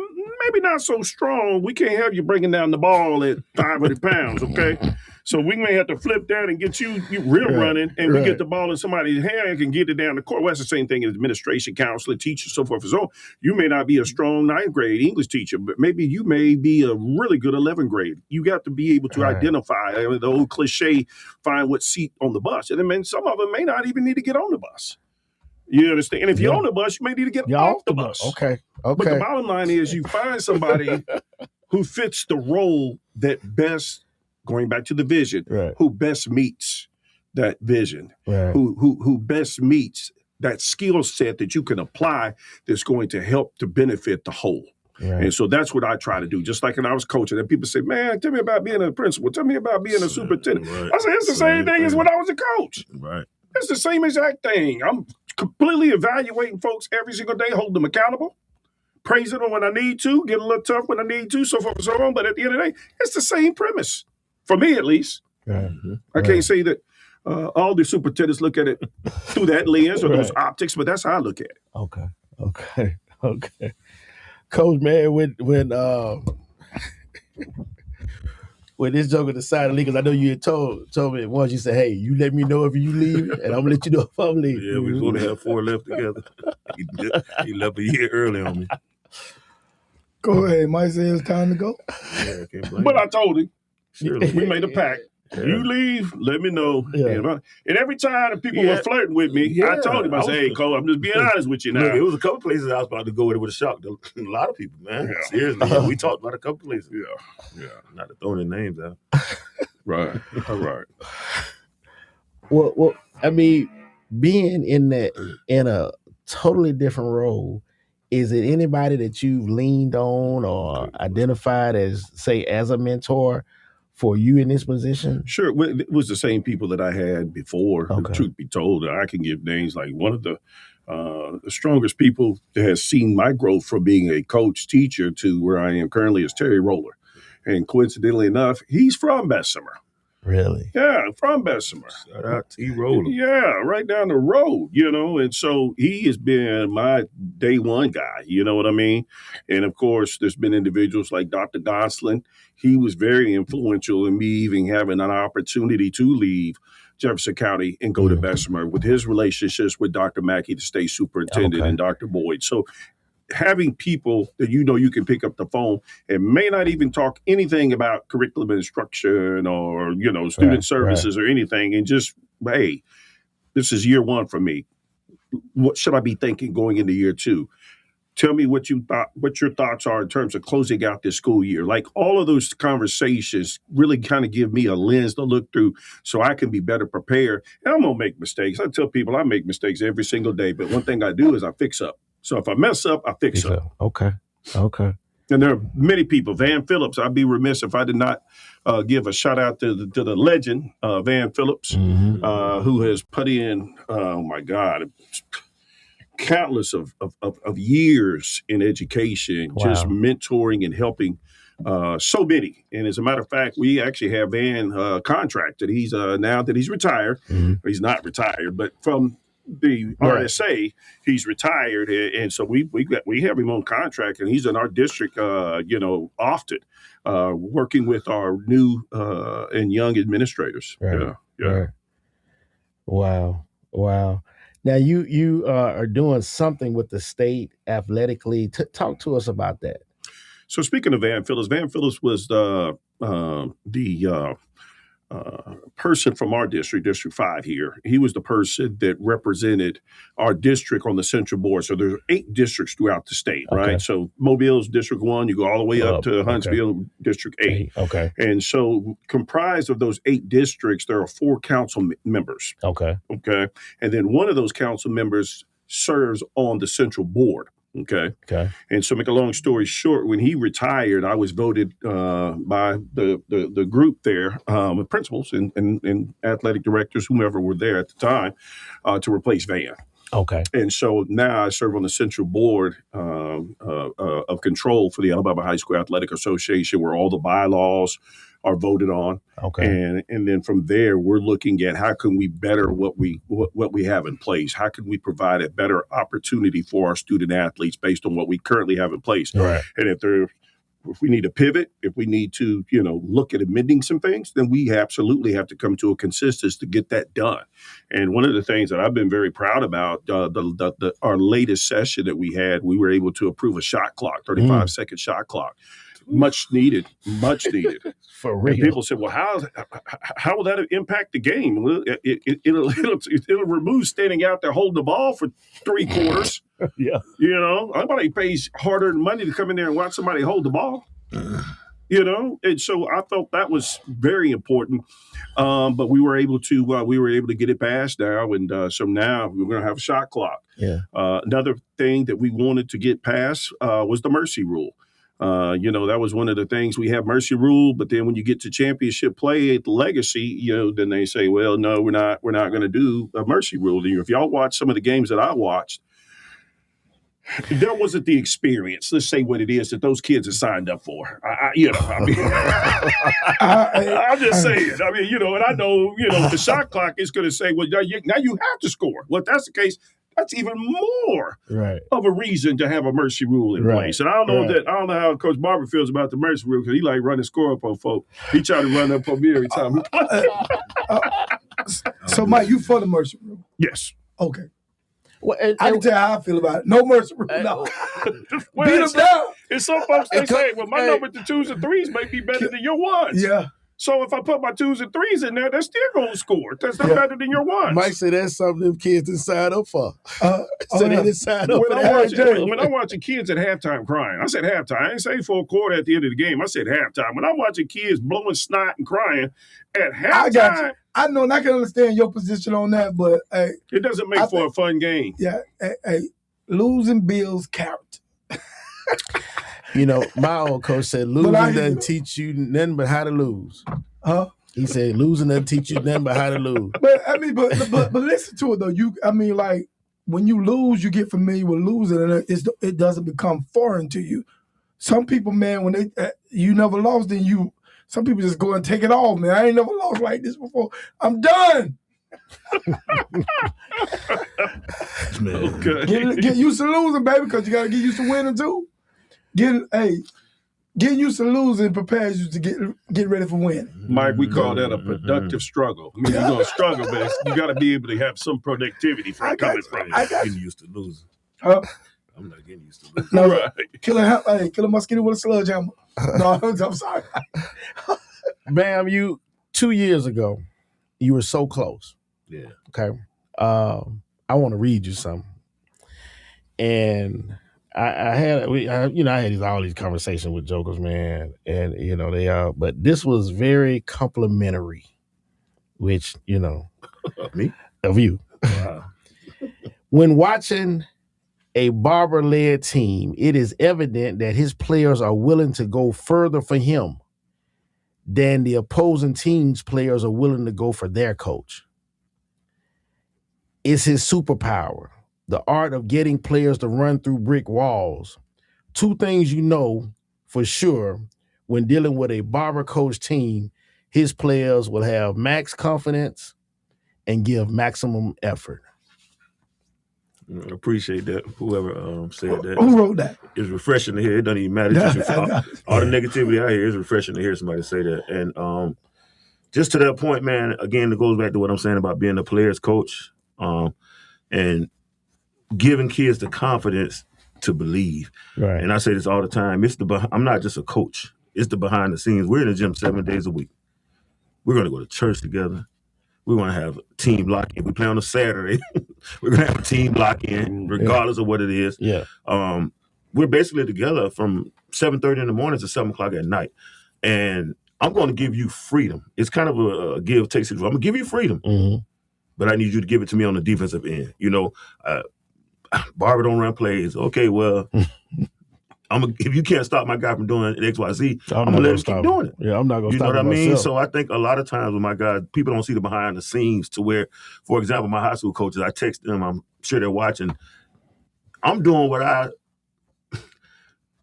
maybe not so strong. We can't have you bringing down the ball at 500 pounds, okay? So we may have to flip that and get you real running, and we get the ball in somebody's hand and can get it down the court. Well, that's the same thing as administration, counselor, teacher, so forth and so on. You may not be a strong 9th grade English teacher, but maybe you may be a really good 11th grade. You got to be able to identify the old cliche, find what seat on the bus. And then some of them may not even need to get on the bus. You understand? And if you're on the bus, you may need to get off the bus. Okay. But the bottom line is you find somebody who fits the role that best, going back to the vision, who best meets that vision, who best meets that skill set that you can apply that's going to help to benefit the whole. Right. And so that's what I try to do. Just like when I was coaching, and people say, man, tell me about being a principal. Tell me about being a superintendent. Right. I say, it's the same thing as when I was a coach. Right. It's the same exact thing. I'm completely evaluating folks every single day, hold them accountable, praising them when I need to, get a little tough when I need to, so forth and so on. But at the end of the day, it's the same premise, for me at least. Right. I can't say that all the superintendents look at it through that lens or those optics, but that's how I look at it. Okay. Coach, man, when this joker decided to leave, because I know you had told me once, you said, hey, you let me know if you leave, and I'm going to let you know if I'm leaving. Yeah, we was going to have 4 left together. He left a year early on me. Go ahead. Mike said it's time to go. Yeah, I can't blame But him. I told him, Surely. we made a pact. Yeah. You leave, let me know. Yeah. And every time the people were flirting with me, I told him, I said, hey, Cole, I'm just being honest with you now. Look, it was a couple places I was about to go with it with a shock. A lot of people, man. Yeah. Seriously, we talked about a couple places. Yeah. Not to throw their names out. Right. All right. Well, I mean, being in a totally different role, is it anybody that you've leaned on or identified as, say, as a mentor for you in this position? Sure. It was the same people that I had before. Okay. Truth be told, I can give names like one of the strongest people that has seen my growth from being a coach, teacher to where I am currently is Terry Roller. And coincidentally enough, he's from Bessemer. Really? Yeah, from Bessemer. Shout out T. Roller. Yeah, right down the road, and so he has been my day one guy, you know what I mean? And of course, there's been individuals like Dr. Gosselin. He was very influential in me even having an opportunity to leave Jefferson County and go to Bessemer with his relationships with Dr. Mackey, the state superintendent, and Dr. Boyd. So having people that you can pick up the phone and may not even talk anything about curriculum instruction or, student services or anything, and just, hey, this is year one for me. What should I be thinking going into year 2? Tell me what your thoughts are in terms of closing out this school year. Like all of those conversations really kind of give me a lens to look through so I can be better prepared. And I'm going to make mistakes. I tell people I make mistakes every single day, but one thing I do is I fix up. So if I mess up, I fix up. Okay. And there are many people. Van Phillips, I'd be remiss if I did not give a shout out to the legend, Van Phillips, who has put in, oh my God, countless of years in education, just mentoring and helping so many. And as a matter of fact, we actually have Van contracted. He's now that he's retired, he's not retired, but from the RSA, he's retired, and so we have him on contract, and he's in our district, often working with our new and young administrators. Right. Yeah. Right. Wow. Now you are doing something with the state athletically. Talk to us about that. So speaking of Van Phillips was the person from our district, District 5 here. He was the person that represented our district on the central board. So there's 8 districts throughout the state, right? So Mobile's District 1, you go all the way up to Huntsville, District 8. Okay. And so comprised of those 8 districts, there are 4 council members. Okay. And then one of those council members serves on the central board. Okay. And so make a long story short, when he retired, I was voted by the group there, with principals and athletic directors, whomever were there at the time, to replace Van. Okay. And so now I serve on the central board of control for the Alabama High School Athletic Association, where all the bylaws are voted on. Okay. And then from there, we're looking at how can we better what we have in place? How can we provide a better opportunity for our student athletes based on what we currently have in place? Right. And if we need to pivot, if we need to, look at amending some things, then we absolutely have to come to a consensus to get that done. And one of the things that I've been very proud about, our latest session that we had, we were able to approve a shot clock, 35-second shot clock. Much needed. For real. And people said, well, how will that impact the game? Well, it'll remove standing out there holding the ball for 3 quarters. Yeah. Nobody pays hard-earned money to come in there and watch somebody hold the ball. And so I thought that was very important. But we were able to get it passed now, and so now we're going to have a shot clock. Yeah. Another thing that we wanted to get passed was the mercy rule. That was one of the things. We have mercy rule, but then when you get to championship play at the Legacy, then they say, well, no, we're not going to do a mercy rule. If y'all watch some of the games that I watched, there wasn't the experience. Let's say what it is that those kids are signed up for. I'm just saying. And I know, the shot clock is going to say, well, now you have to score. Well, if that's the case, that's even more of a reason to have a mercy rule in place. And I don't know how Coach Barber feels about the mercy rule, because he like running score up on folk. He try to run up on me every time. So, Mike, you for the mercy rule? Yes. Okay. Well, I can tell you how I feel about it. No mercy rule. No. Beat them down. And some folks, they say, well, my number to 2s and 3s may be better than your 1s. Yeah. So if I put my 2s and 3s in there, they're still going to score. That's not better than your 1s. Mike said that's something them kids didn't sign up for. They didn't sign up for that. When I'm watching kids at halftime crying, I said halftime. I didn't say for a quarter at the end of the game. I said halftime. When I'm watching kids blowing snot and crying at halftime. I know, and I can understand your position on that, but hey, it doesn't make for a fun game. Yeah, hey, losing bills count. My old coach said losing doesn't teach you nothing but how to lose. Huh? He said losing doesn't teach you nothing but how to lose. But but listen to it though. When you lose, you get familiar with losing, and it doesn't become foreign to you. Some people, man, when you never lost, then some people just go and take it off, man. I ain't never lost like this before. I'm done. Okay. Get used to losing, baby, because you got to get used to winning too. Getting used to losing prepares you to get ready for winning. Mike, we call that a productive struggle. You're going to struggle, but you got to be able to have some productivity from coming from it. Getting used to losing. Huh? I'm not getting used to losing. No, right. Kill a mosquito with a sledgehammer. No, I'm sorry. Bam, 2 years ago, you were so close. Yeah. Okay. I want to read you something. And I had all these conversations with jokers, man, and they are. But this was very complimentary, which me of you. Wow. When watching a Barber-led team, it is evident that his players are willing to go further for him than the opposing team's players are willing to go for their coach. It's his superpower, the art of getting players to run through brick walls. Two things you know for sure when dealing with a Barber coach team: his players will have max confidence and give maximum effort. I appreciate that. Whoever said that. Who wrote that? It's refreshing to hear. It doesn't even matter. All the negativity I hear, it's refreshing to hear somebody say that. And just to that point, man, again, it goes back to what I'm saying about being a player's coach and giving kids the confidence to believe. Right. And I say this all the time. I'm not just a coach. It's the behind the scenes. We're in the gym 7 days a week. We're going to go to church together. We're going to have a team lock-in. We play on a Saturday. We're going to have a team lock-in, regardless of what it is. Yeah. We're basically together from 7:30 in the morning to 7 o'clock at night. And I'm going to give you freedom. It's kind of a give-take situation. I'm going to give you freedom, but I need you to give it to me on the defensive end. Barber don't run plays. Okay, well, if you can't stop my guy from doing X, Y, Z, I'm going to let him keep doing it. Yeah, I'm not going to stop him. You know what I mean? Myself. So I think a lot of times with my guys, people don't see the behind the scenes to where, for example, my high school coaches, I text them, I'm sure they're watching. I'm doing what I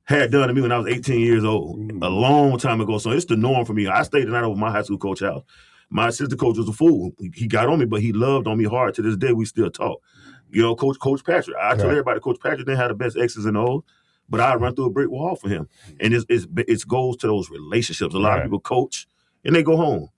had done to me when I was 18 years old, a long time ago. So it's the norm for me. I stayed the night over my high school coach house. My assistant coach was a fool. He got on me, but he loved on me hard. To this day, we still talk. Coach Patrick. I tell everybody, Coach Patrick didn't have the best X's and O's, but I run through a brick wall for him. And it goes to those relationships. A lot of people coach and they go home.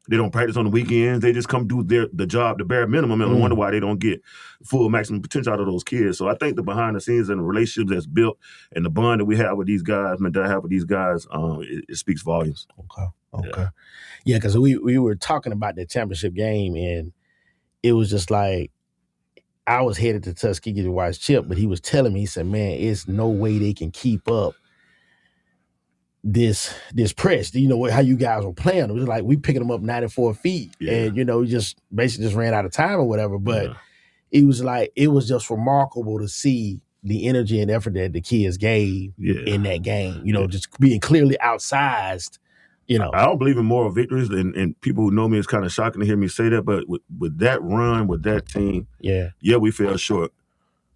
They don't practice on the weekends. They just come do the job, the bare minimum, and wonder why they don't get full maximum potential out of those kids. So I think the behind the scenes and the relationships that's built and the bond that we have with these guys, it speaks volumes. Okay. Yeah, because we were talking about the championship game, and it was just like I was headed to Tuskegee to watch Chip, but he was telling me, he said, man, it's no way they can keep up this press. You know how you guys were playing. It was like we picking them up 94 feet, and just basically just ran out of time or whatever. But it was just remarkable to see the energy and effort that the kids gave in that game. Just being clearly outsized. I don't believe in moral victories, and people who know me, it's kind of shocking to hear me say that. But with that run, with that team, we fell short.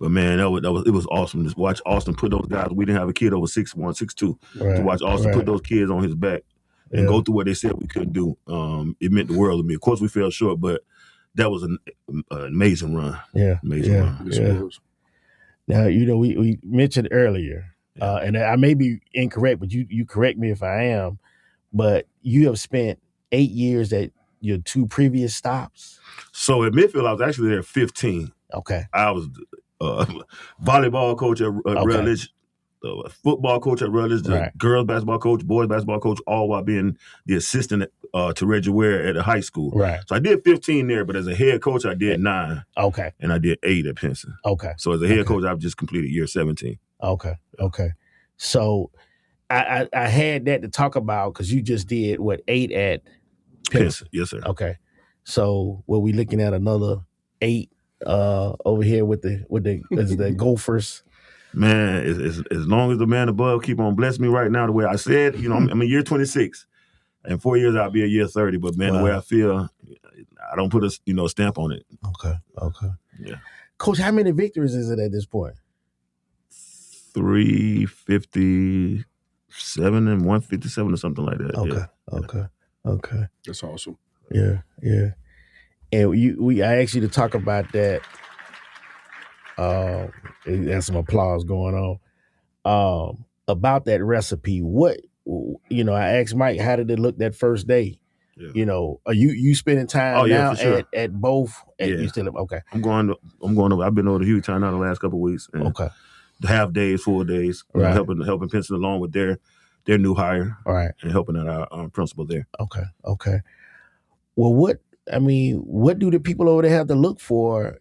But man, it was awesome to watch Austin put those guys. We didn't have a kid over 6'1", 6'2", to watch Austin put those kids on his back and go through what they said we couldn't do. It meant the world to me. Of course, we fell short, but that was an amazing run. Amazing run. Now, we mentioned earlier, and I may be incorrect, but you correct me if I am, but you have spent 8 years at your 2 previous stops. So at midfield, I was actually there 15. Okay. I was volleyball coach at Rutledge, football coach at Rutledge, the girls basketball coach, boys basketball coach, all while being the assistant to Reggie Ware at the high school. Right. So I did 15 there, but as a head coach, I did 9. Okay. And I did 8 at Pinson. Okay. So as a head coach, I've just completed year 17. Okay. Okay. So I had that to talk about because you just did 8 at Pinson. Yes, sir. Okay. So were we looking at another 8 over here with the Gophers? Man, as long as the man above keep on blessing me right now, the way I said, I'm in year 26. In 4 years, I'll be a year 30. But man, the way I feel, I don't put a stamp on it. Okay. Yeah. Coach, how many victories is it at this point? 357 and 157 or something like that. Okay. That's awesome. Yeah. And I asked you to talk about that. There's some applause going on. About that recipe. What I asked Mike, how did it look that first day? Yeah. Are you spending time now for sure. at both? You still okay? I'm going over. I've been over to Hueytown now the last couple of weeks. Okay. Half days, full days, helping Pinson along with their new hire, and helping out our principal there. Okay. Well, what do the people over there have to look for?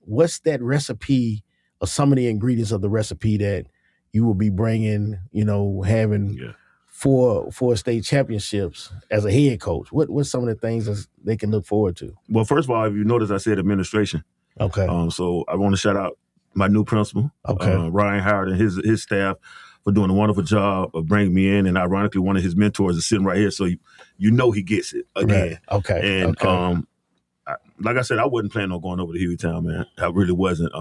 What's that recipe or some of the ingredients of the recipe that you will be bringing? Having 4 state championships as a head coach. What's some of the things that they can look forward to? Well, first of all, if you notice, I said administration. Okay. So I want to shout out my new principal, Ryan Howard, and his staff for doing a wonderful job of bringing me in. And ironically, one of his mentors is sitting right here, so he gets it again. Right. Okay. And like I said, I wasn't planning on going over to Hueytown, man. I really wasn't.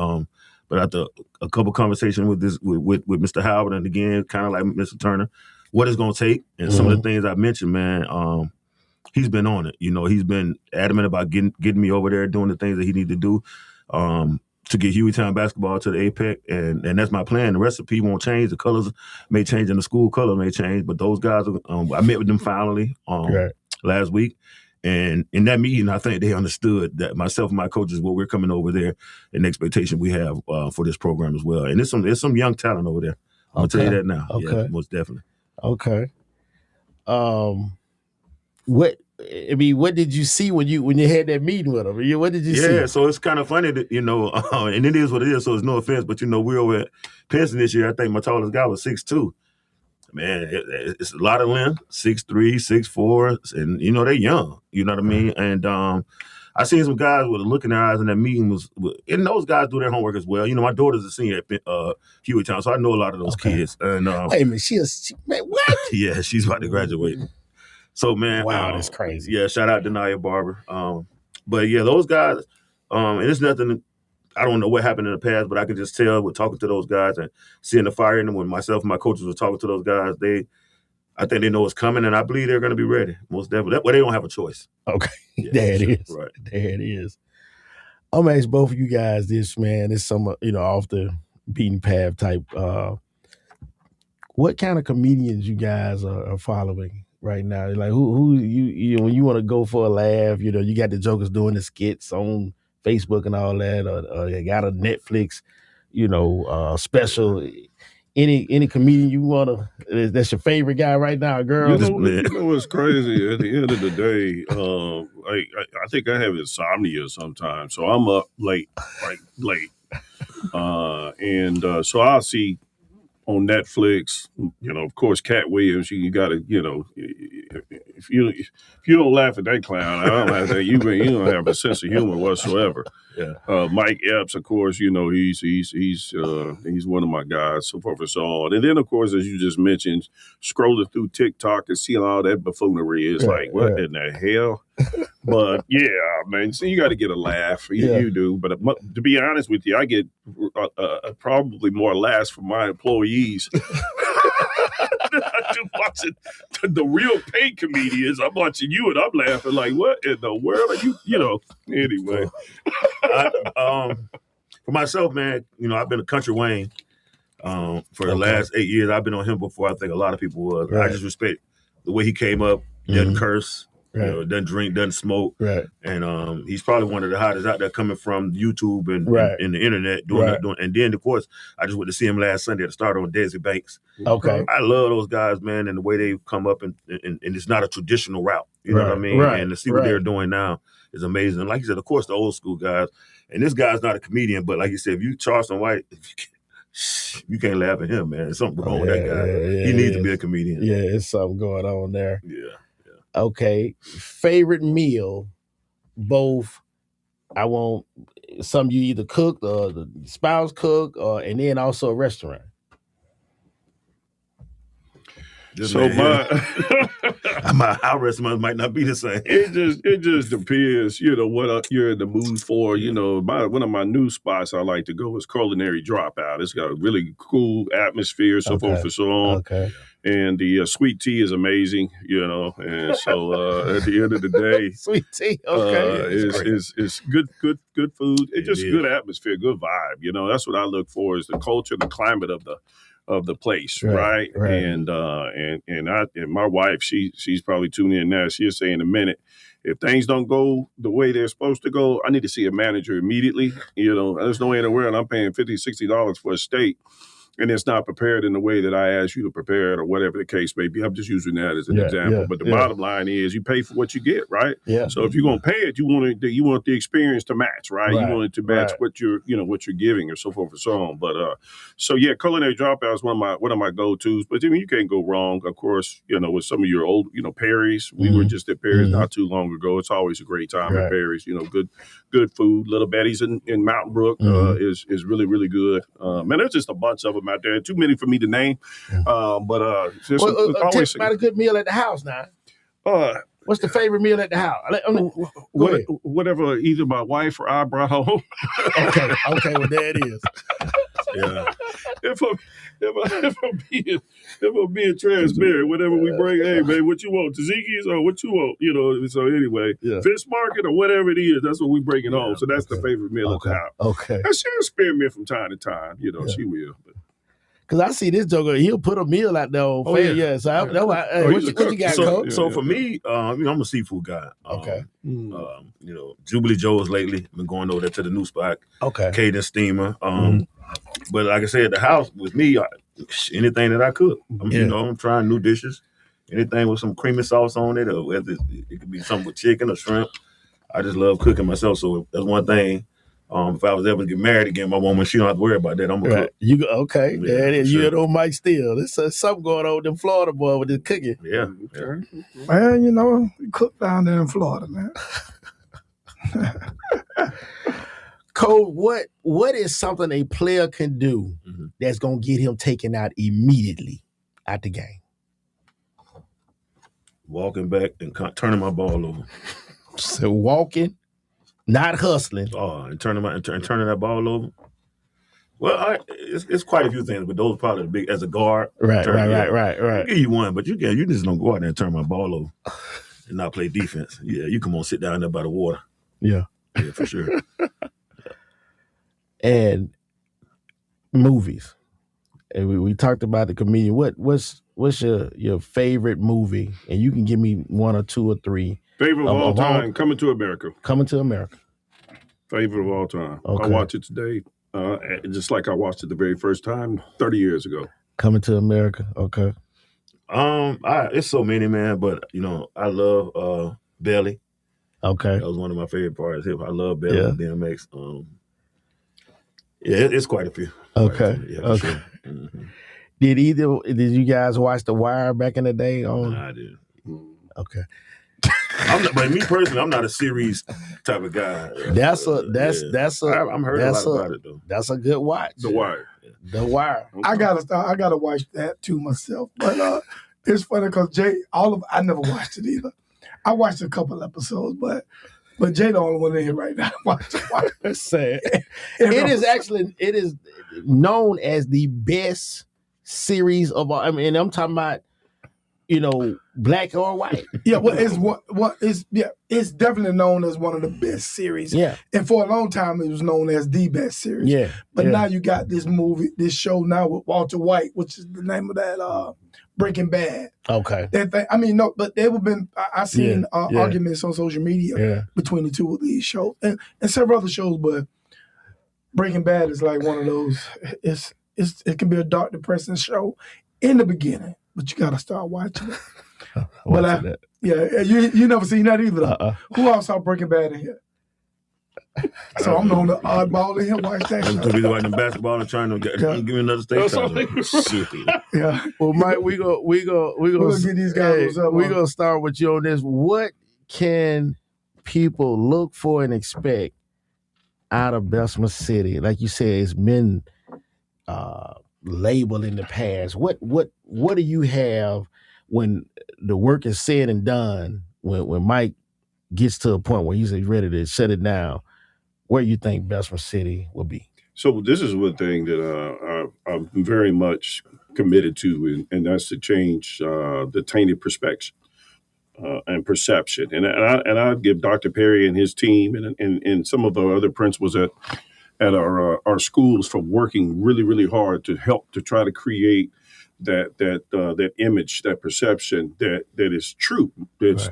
But after a couple conversations with Mr. Howard, and again, kind of like Mr. Turner, what it's going to take, and some of the things I mentioned, man, he's been on it. He's been adamant about getting me over there, doing the things that he needs to do to get Hueytown basketball to the APEC, and that's my plan. The recipe won't change. The colors may change, and the school color may change, but those guys, I met with them finally last week. And in that meeting, I think they understood that myself and my coaches, what we're coming over there, and the expectation we have for this program as well. And there's some young talent over there. I'm gonna tell you that now. Okay. Yeah, most definitely. Okay. What did you see when you had that meeting with them? What did you see? Yeah, so it's kind of funny that and it is what it is. So it's no offense, but we're over at Pinson this year. I think my tallest guy was 6'2". Man, it's a lot of length, 6'3", 6'4", and they're young. You know what I mean? And I seen some guys with a look in their eyes, and that meeting and those guys do their homework as well. My daughter's a senior at Hueytown, so I know a lot of those kids. And wait a minute, man, what? Yeah, she's about to graduate. So man, wow, that's crazy. Yeah, shout out to Darrell Barbara. But yeah, those guys, and it's nothing. I don't know what happened in the past, but I can just tell with talking to those guys and seeing the fire in them. When myself and my coaches were talking to those guys, I think they know it's coming, and I believe they're going to be ready. Most definitely. That way, they don't have a choice. Okay, yeah, there it is. Right, there it is. I'm gonna ask both of you guys this, man. It's some off the beaten path type. What kind of comedians you guys are following right now? Like who you when you want to go for a laugh, you got the jokers doing the skits on Facebook and all that, or you got a Netflix, special. Any comedian you wanna that's your favorite guy right now, girl? What's crazy? At the end of the day, I think I have insomnia sometimes, so I'm up late, and so I'll see on Netflix. You know, of course, Cat Williams. You got to, you know, if you don't laugh at that clown, I don't laugh at you. You don't have a sense of humor whatsoever. Yeah. Mike Epps, of course, you know, he's one of my guys, so forth and so on. And then, of course, as you just mentioned, scrolling through TikTok and seeing all that buffoonery is like, what in the hell? But yeah, man, so you got to get a laugh. You do. But to be honest with you, I get probably more laughs from my employees. I'm watching the real paid comedians. I'm watching you and I'm laughing like, what in the world are you? You know. Anyway, for myself, man, you know, I've been a country Wayne for the last 8 years. I've been on him before I think a lot of people would. Right. I just respect the way he came up. Doesn't curse. Right. You know, doesn't drink, doesn't smoke. Right. And he's probably one of the hottest out there coming from YouTube and the internet doing. And then, of course, I just went to see him last Sunday at the start on Desi Banks. Okay. I love those guys, man, and the way they come up and it's not a traditional route. You know what I mean? Right. And to see what they're doing now is amazing. And like you said, of course, the old school guys. And this guy's not a comedian, but like you said, if you Charleston White, you can't laugh at him, man. There's something wrong with that guy. He needs to be a comedian. Yeah, there's something going on there. Yeah. Okay, favorite meal, both. I want some you either cooked or the spouse cook, and then also a restaurant. So my house restaurant might not be the same. It just depends, you know, what you're in the mood for. You know, one of my new spots I like to go is Culinary Dropout. It's got a really cool atmosphere, so forth and so on. Okay. And the sweet tea is amazing, you know. And so at the end of the day, sweet tea, okay, it's good food. It's just good atmosphere, good vibe. You know, that's what I look for is the culture, the climate of the place, right? And my wife, she's probably tuning in now. She'll say in a minute, if things don't go the way they're supposed to go, I need to see a manager immediately. You know, there's no anywhere, and I'm paying $50, $60 for a steak. And it's not prepared in the way that I asked you to prepare it or whatever the case may be. I'm just using that as an example. But the bottom line is you pay for what you get, right? Yeah. So if you're going to pay it, you want the experience to match, right? You want it to match what you're giving or so forth and so on. But Culinary Dropout is one of my go-tos. But I mean, you can't go wrong, of course, you know, with some of your old, you know, Perry's. We were just at Perry's not too long ago. It's always a great time at Perry's, you know, good food. Little Betty's in Mountain Brook is really, really good. Man, there's just a bunch of them out there. Too many for me to name. Always about a good meal at the house now. What's the favorite meal at the house? Whatever, either my wife or I brought home. Okay, well there it is. Yeah. If I'm being transparent, whatever we bring, hey man, what you want? Tzatziki's or what you want? You know, so anyway, fish market or whatever it is, that's what we bring it home. So that's the favorite meal at the house. Okay. And she'll spare me from time to time, you know, she will. Because I see this joker, he'll put a meal out there on fair. So I know what you got, Coach? So for me, you know, I'm a seafood guy. Okay. You know, Jubilee Joe's lately. Been going over there to the new spot. Okay. Cadence Steamer. But like I said, the house with me, anything that I cook. You know, I'm trying new dishes. Anything with some creamy sauce on it, or whether it could be something with chicken or shrimp. I just love cooking myself. So that's one thing. If I was ever to get married again, my woman, she don't have to worry about that. I'm gonna cook. Okay. Yeah, there it is. You know Mike Steele. There's something going on in Florida, boy, with the cooking. Yeah. Man, you know, we cook down there in Florida, man. Cole, what is something a player can do that's gonna get him taken out immediately at the game? Walking back and turning my ball over. So walking, not hustling. And turning that ball over. Well, it's quite a few things, but those probably the big as a guard. Right. I'll give you one, but you just don't go out there and turn my ball over and not play defense. Yeah, you come on, sit down there by the water. Yeah, for sure. And movies. And we talked about the comedian. What's your favorite movie? And you can give me one or two or three. Favorite of all time, Coming to America. Coming to America. Favorite of all time. Okay. I watch it today, just like I watched it the very first time 30 years ago. Coming to America. Okay. It's so many, man, but you know, I love Belly. Okay. That was one of my favorite parts. I love Belly and DMX. It's quite a few. Okay. Sure. Did you guys watch The Wire back in the day? I did. Okay. But me personally, I'm not a series type of guy. I'm heard a lot about it though. That's a good watch. The Wire. The Wire. I gotta watch that too myself. But it's funny because I never watched it either. I watched a couple episodes, but Jay the only one in here right now. That's sad. It is known as the best series of all. I mean, and I'm talking about, black or white. Yeah, well, it's definitely known as one of the best series. Yeah, and for a long time it was known as the best series. Yeah, but now you got this show now with Walter White, which is the name of that Breaking Bad. Okay, that thing. I mean, no, but there have been I seen arguments on social media between the two of these shows and several other shows, but Breaking Bad is like one of those. It can be a dark, depressing show in the beginning, but you gotta start watching it. You never seen that either. Who else saw Breaking Bad in here? So I'm the only oddball in here. Watch that. I'm too busy watching basketball and trying to give me another state title. Yeah. Well, Mike, we gonna get these guys. We gonna start with you on this. What can people look for and expect out of Bessemer City? Like you said, it's been labeled in the past. What do you have when the work is said and done? When Mike gets to a point where he's ready to shut it down, where you think Bessemer City will be? So this is one thing that I'm very much committed to, and that's to change the tainted perspective and perception. And I give Dr. Perry and his team and some of the other principals at our schools for working really, really hard to help to try to create that image, that perception that is true. There's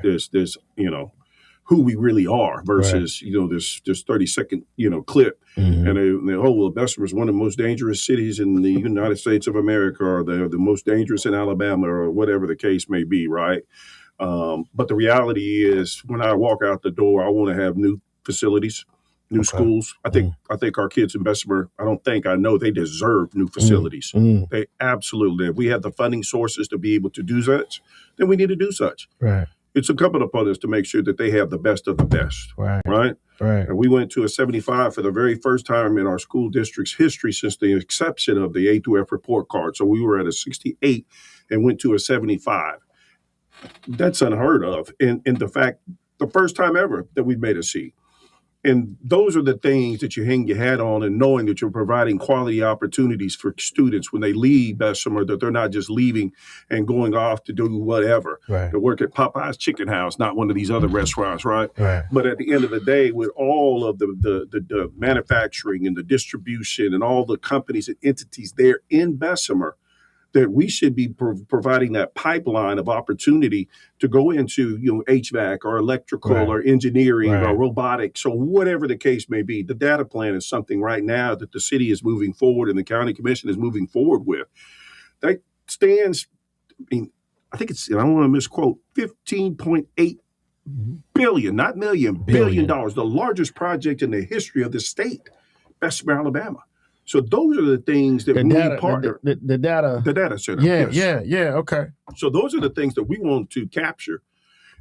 who we really are versus this 30-second clip. Mm-hmm. And Bessemer is one of the most dangerous cities in the United States of America, or the most dangerous in Alabama, or whatever the case may be, right? But the reality is, when I walk out the door, I want to have new facilities, new schools. I think our kids in Bessemer, I know they deserve new facilities. They absolutely, if we have the funding sources to be able to do such, then we need to do such. Right. It's incumbent upon us to make sure that they have the best of the best. Right. And we went to a 75 for the very first time in our school district's history since the inception of the A through F report card. So we were at a 68 and went to a 75. That's unheard of. And the fact, the first time ever that we've made a C. And those are the things that you hang your hat on, and knowing that you're providing quality opportunities for students when they leave Bessemer, that they're not just leaving and going off to do whatever. Right. To work at Popeye's Chicken House, not one of these other restaurants, right? But at the end of the day, with all of the manufacturing and the distribution and all the companies and entities there in Bessemer, that we should be providing that pipeline of opportunity to go into, HVAC or electrical or engineering or robotics or whatever the case may be. The data plan is something right now that the city is moving forward and the county commission is moving forward with. That stands, I think it's, I don't want to misquote, $15.8 billion, not million, billion dollars, the largest project in the history of the state, Bessemer, Alabama. So those are the things that we partner. The data center. Yeah. Okay. So those are the things that we want to capture,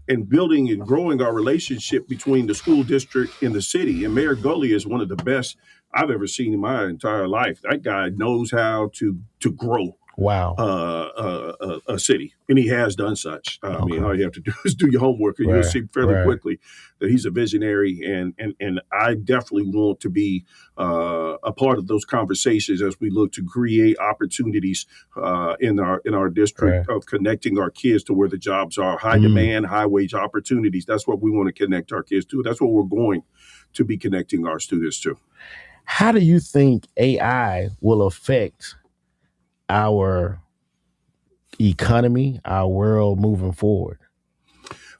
and building and growing our relationship between the school district and the city. And Mayor Gully is one of the best I've ever seen in my entire life. That guy knows how to grow. Wow. A city, and he has done such. I mean, all you have to do is do your homework, and you'll see fairly quickly that he's a visionary. And I definitely want to be a part of those conversations as we look to create opportunities in our district of connecting our kids to where the jobs are, high demand, high wage opportunities. That's what we want to connect our kids to. That's what we're going to be connecting our students to. How do you think AI will affect our economy, our world moving forward?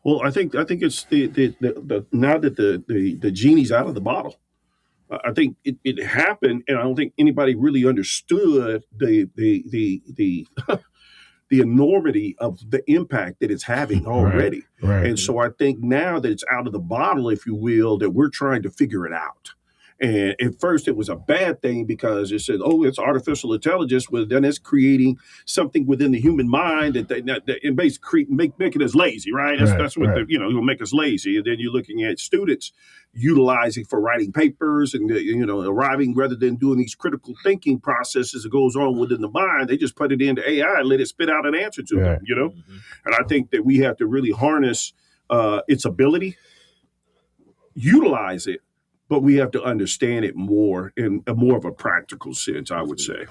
Well, I think it's the now that the genie's out of the bottle. I think it happened, and I don't think anybody really understood the enormity of the impact that it's having already. Right. And so I think now that it's out of the bottle, if you will, that we're trying to figure it out. And at first it was a bad thing because it said, oh, it's artificial intelligence. Well, then it's creating something within the human mind that it basically making us lazy, right? That's what it'll make us lazy. And then you're looking at students utilizing for writing papers and, arriving rather than doing these critical thinking processes that goes on within the mind. They just put it into AI and let it spit out an answer to them, Mm-hmm. And I think that we have to really harness its ability, utilize it, but we have to understand it more in a more of a practical sense, I would say.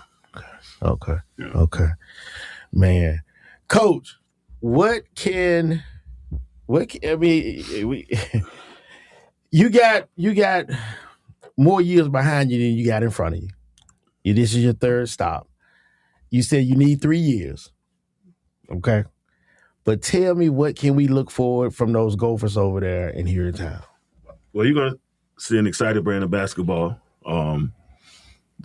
Okay. Yeah. Okay. Man. Coach, you got more years behind you than you got in front of you. This is your third stop. You said you need 3 years. Okay. But tell me, what can we look forward from those Gophers over there in Hueytown? Well, you're going to see an excited brand of basketball. The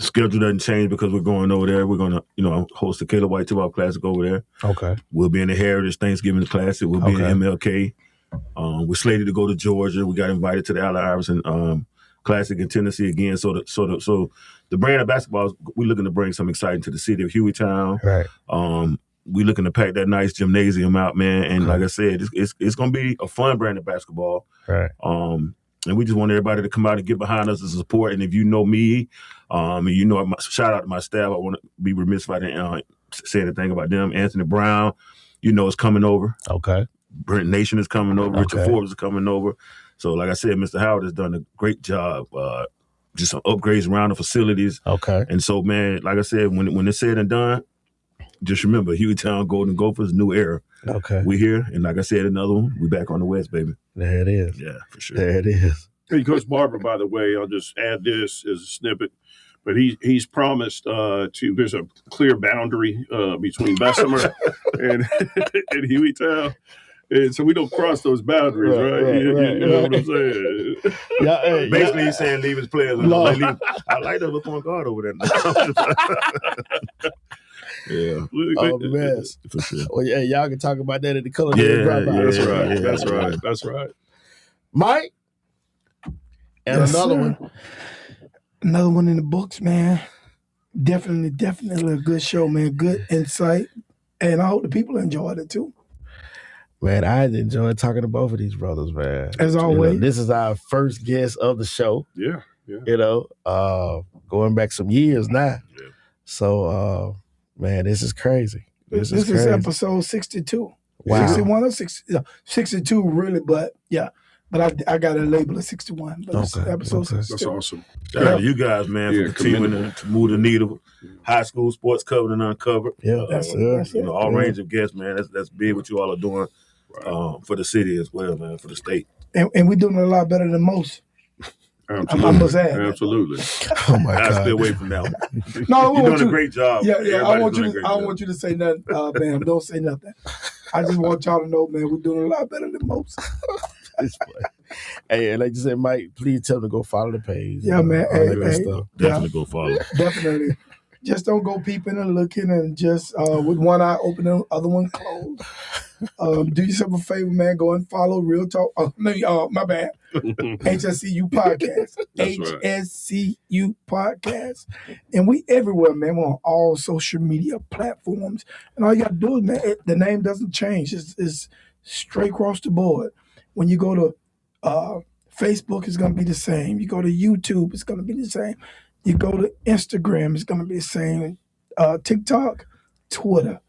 schedule doesn't change because we're going over there. We're going to, host the Caleb White Tip-Off Classic over there. Okay. We'll be in the Heritage Thanksgiving Classic. We'll be in MLK. We're slated to go to Georgia. We got invited to the Allen Iverson Classic in Tennessee again. So the brand of basketball, we're looking to bring some exciting to the city of Hueytown. Right. We're looking to pack that nice gymnasium out, man. And like I said, it's going to be a fun brand of basketball. Right. And we just want everybody to come out and get behind us and support. And if you know me, and shout out to my staff. I want to be remiss if I didn't say anything about them. Anthony Brown, is coming over. Okay. Brent Nation is coming over. Okay. Richard Forbes is coming over. So, like I said, Mr. Howard has done a great job. Just some upgrades around the facilities. Okay. And so, man, like I said, when it's said and done, just remember, Hueytown Golden Gophers, new era. Okay. We here, and like I said, another one. We back on the West, baby. There it is. Yeah, for sure. There it is. Hey, Coach Barber, by the way, I'll just add this as a snippet, but he's promised there's a clear boundary between Bessemer and Hueytown. And so we don't cross those boundaries, right? You know what I'm saying? Yeah, basically, he's saying leave his players alone. I like that little point guard over there. Yeah. Oh, man. For sure. Well, yeah, y'all can talk about that at the color. That's right. Mike? And yes, another sir. one. Another one in the books, man. Definitely a good show, man. Good insight. And I hope the people enjoyed it too. Man, I enjoyed talking to both of these brothers, man. As always. This is our first guest of the show. Yeah. Going back some years now. Yeah. So, man, this is crazy. This is episode 62. Wow. 61 or 60, 62 really, but yeah. But I got a label of 61. But it's episode 62. That's awesome. Shout out to you guys, man, for continuing to move the needle. High school sports covered and uncovered. Yeah, that's it. All range of guests, man. That's big what you all are doing for the city as well, man, for the state. And we're doing a lot better than most. Absolutely. I must add. Absolutely. Oh my God. I stay away from that one. No, you're doing a great job. Yeah. I don't want you to say nothing, Bam. Don't say nothing. I just want y'all to know, man, we're doing a lot better than most. Hey, like you said, Mike, please tell them to go follow the page. Yeah, man. Definitely go follow. Definitely. Just don't go peeping and looking and just with one eye open and the other one closed. Do yourself a favor, man. Go and follow Real Talk. My bad. HSCU Podcast. That's HSCU Podcast. And we everywhere, man. We're on all social media platforms. And all you got to do is, man, the name doesn't change. It's straight across the board. When you go to Facebook, it's going to be the same. You go to YouTube, it's going to be the same. You go to Instagram, it's going to be the same. TikTok, Twitter.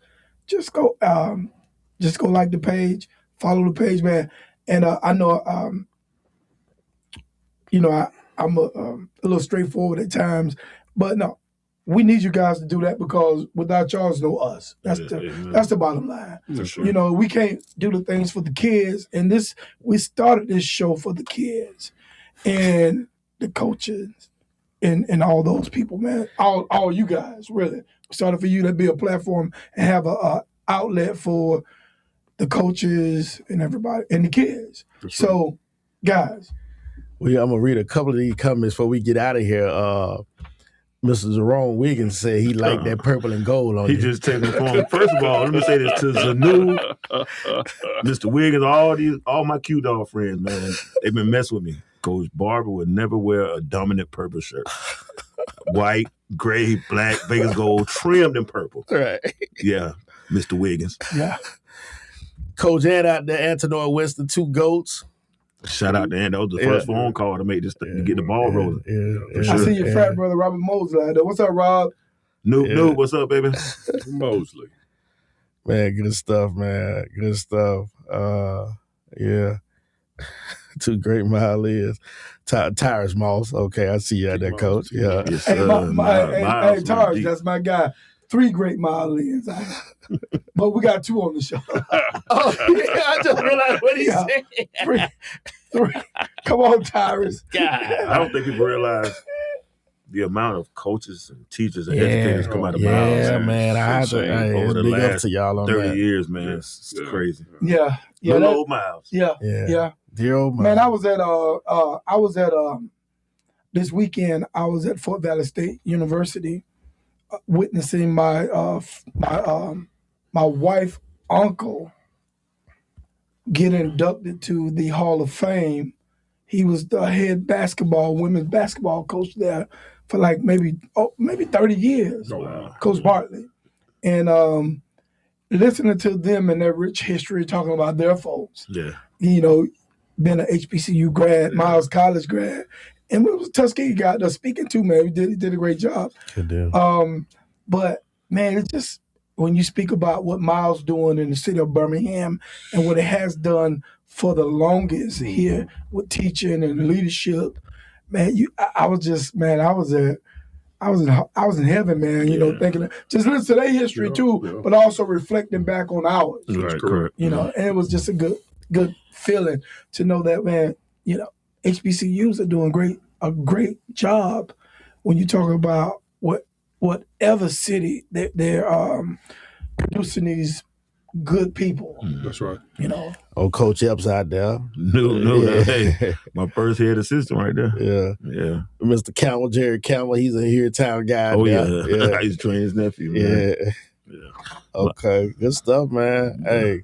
Just go like the page, follow the page, man. And I know, I'm a little straightforward at times, but no, we need you guys to do that because without y'all, there's no us. That's the bottom line. For sure. We can't do the things for the kids, and we started this show for the kids and the coaches and all those people, man. All you guys, really. Started for you to be a platform and have a outlet for the coaches and everybody and the kids. So, guys. Well, I'm going to read a couple of these comments before we get out of here. Mr. Jerome Wiggins said he liked that purple and gold on He you. just taking the phone. First of all, let me say this to Zanu, Mr. Wiggins, all my Q-Dog friends, man. They've been messing with me. Coach Barber would never wear a dominant purple shirt. White, gray, black, Vegas gold, trimmed in purple. Right. Yeah, Mr. Wiggins. Yeah. Coach Ant out there, Antonio Winston, 2 GOATs. Shout out to Ant. That was the first phone call to make this to get the ball rolling. Yeah. Sure. I see your frat brother, Robert Mosley, out there. What's up, Rob? Noob, what's up, baby? Mosley. Man, good stuff, man. Good stuff. Yeah. 2 great Miles. Tyrus Moss. Okay, I see you out there, Coach. Yeah. Yes, Hey, Miles, Tars, that's my guy. 3 great Miles. But we got 2 on the show. Oh, yeah, I just realized what he said. 3. Come on, Tyrus. God. I don't think people realize the amount of coaches and teachers and educators come out of Miles. Yeah, man. I have to over the big up last to y'all on 30 that. years, man. It's crazy. Yeah. Little old Miles. Yeah. Dear old Man, I was at this weekend. I was at Fort Valley State University, witnessing my wife's uncle get inducted to the Hall of Fame. He was the head women's basketball coach there for like maybe 30 years. Oh, wow. Coach Bartley, and listening to them and their rich history, talking about their folks. Yeah. You know, been an HBCU grad, Miles College grad, and it was a Tuskegee guy there speaking to, man. He did a great job. Good deal. But man, it's just when you speak about what Miles doing in the city of Birmingham and what it has done for the longest here with teaching and leadership, man, I was in heaven, man. You know, thinking just listen to their history too, but also reflecting back on ours. Right, correct. You know, and it was just a good feeling to know that, man, you know, HBCUs are doing a great job when you talk about whatever city they're producing these good people. That's right. You know. Oh, Coach Epps out there. No. Hey, my first head assistant right there. Yeah. Mr. Campbell, Jerry Campbell, he's a Hueytown guy. Oh, there. yeah. I used to train his nephew, man. Yeah. Okay. Good stuff, man. Hey.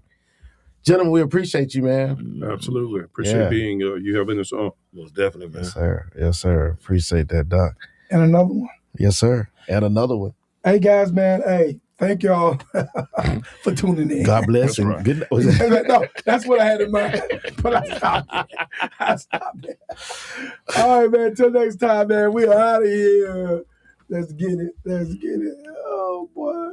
Gentlemen, we appreciate you, man. Absolutely. Appreciate being you having us on. Most definitely, man. Yes, sir. Appreciate that, Doc. And another one. Yes, sir. And another one. Hey, guys, man. Hey, thank y'all for tuning in. God bless you. Right. Good. No, that's what I had in mind. But I stopped it. All right, man. Till next time, man. We are out of here. Let's get it. Oh, boy.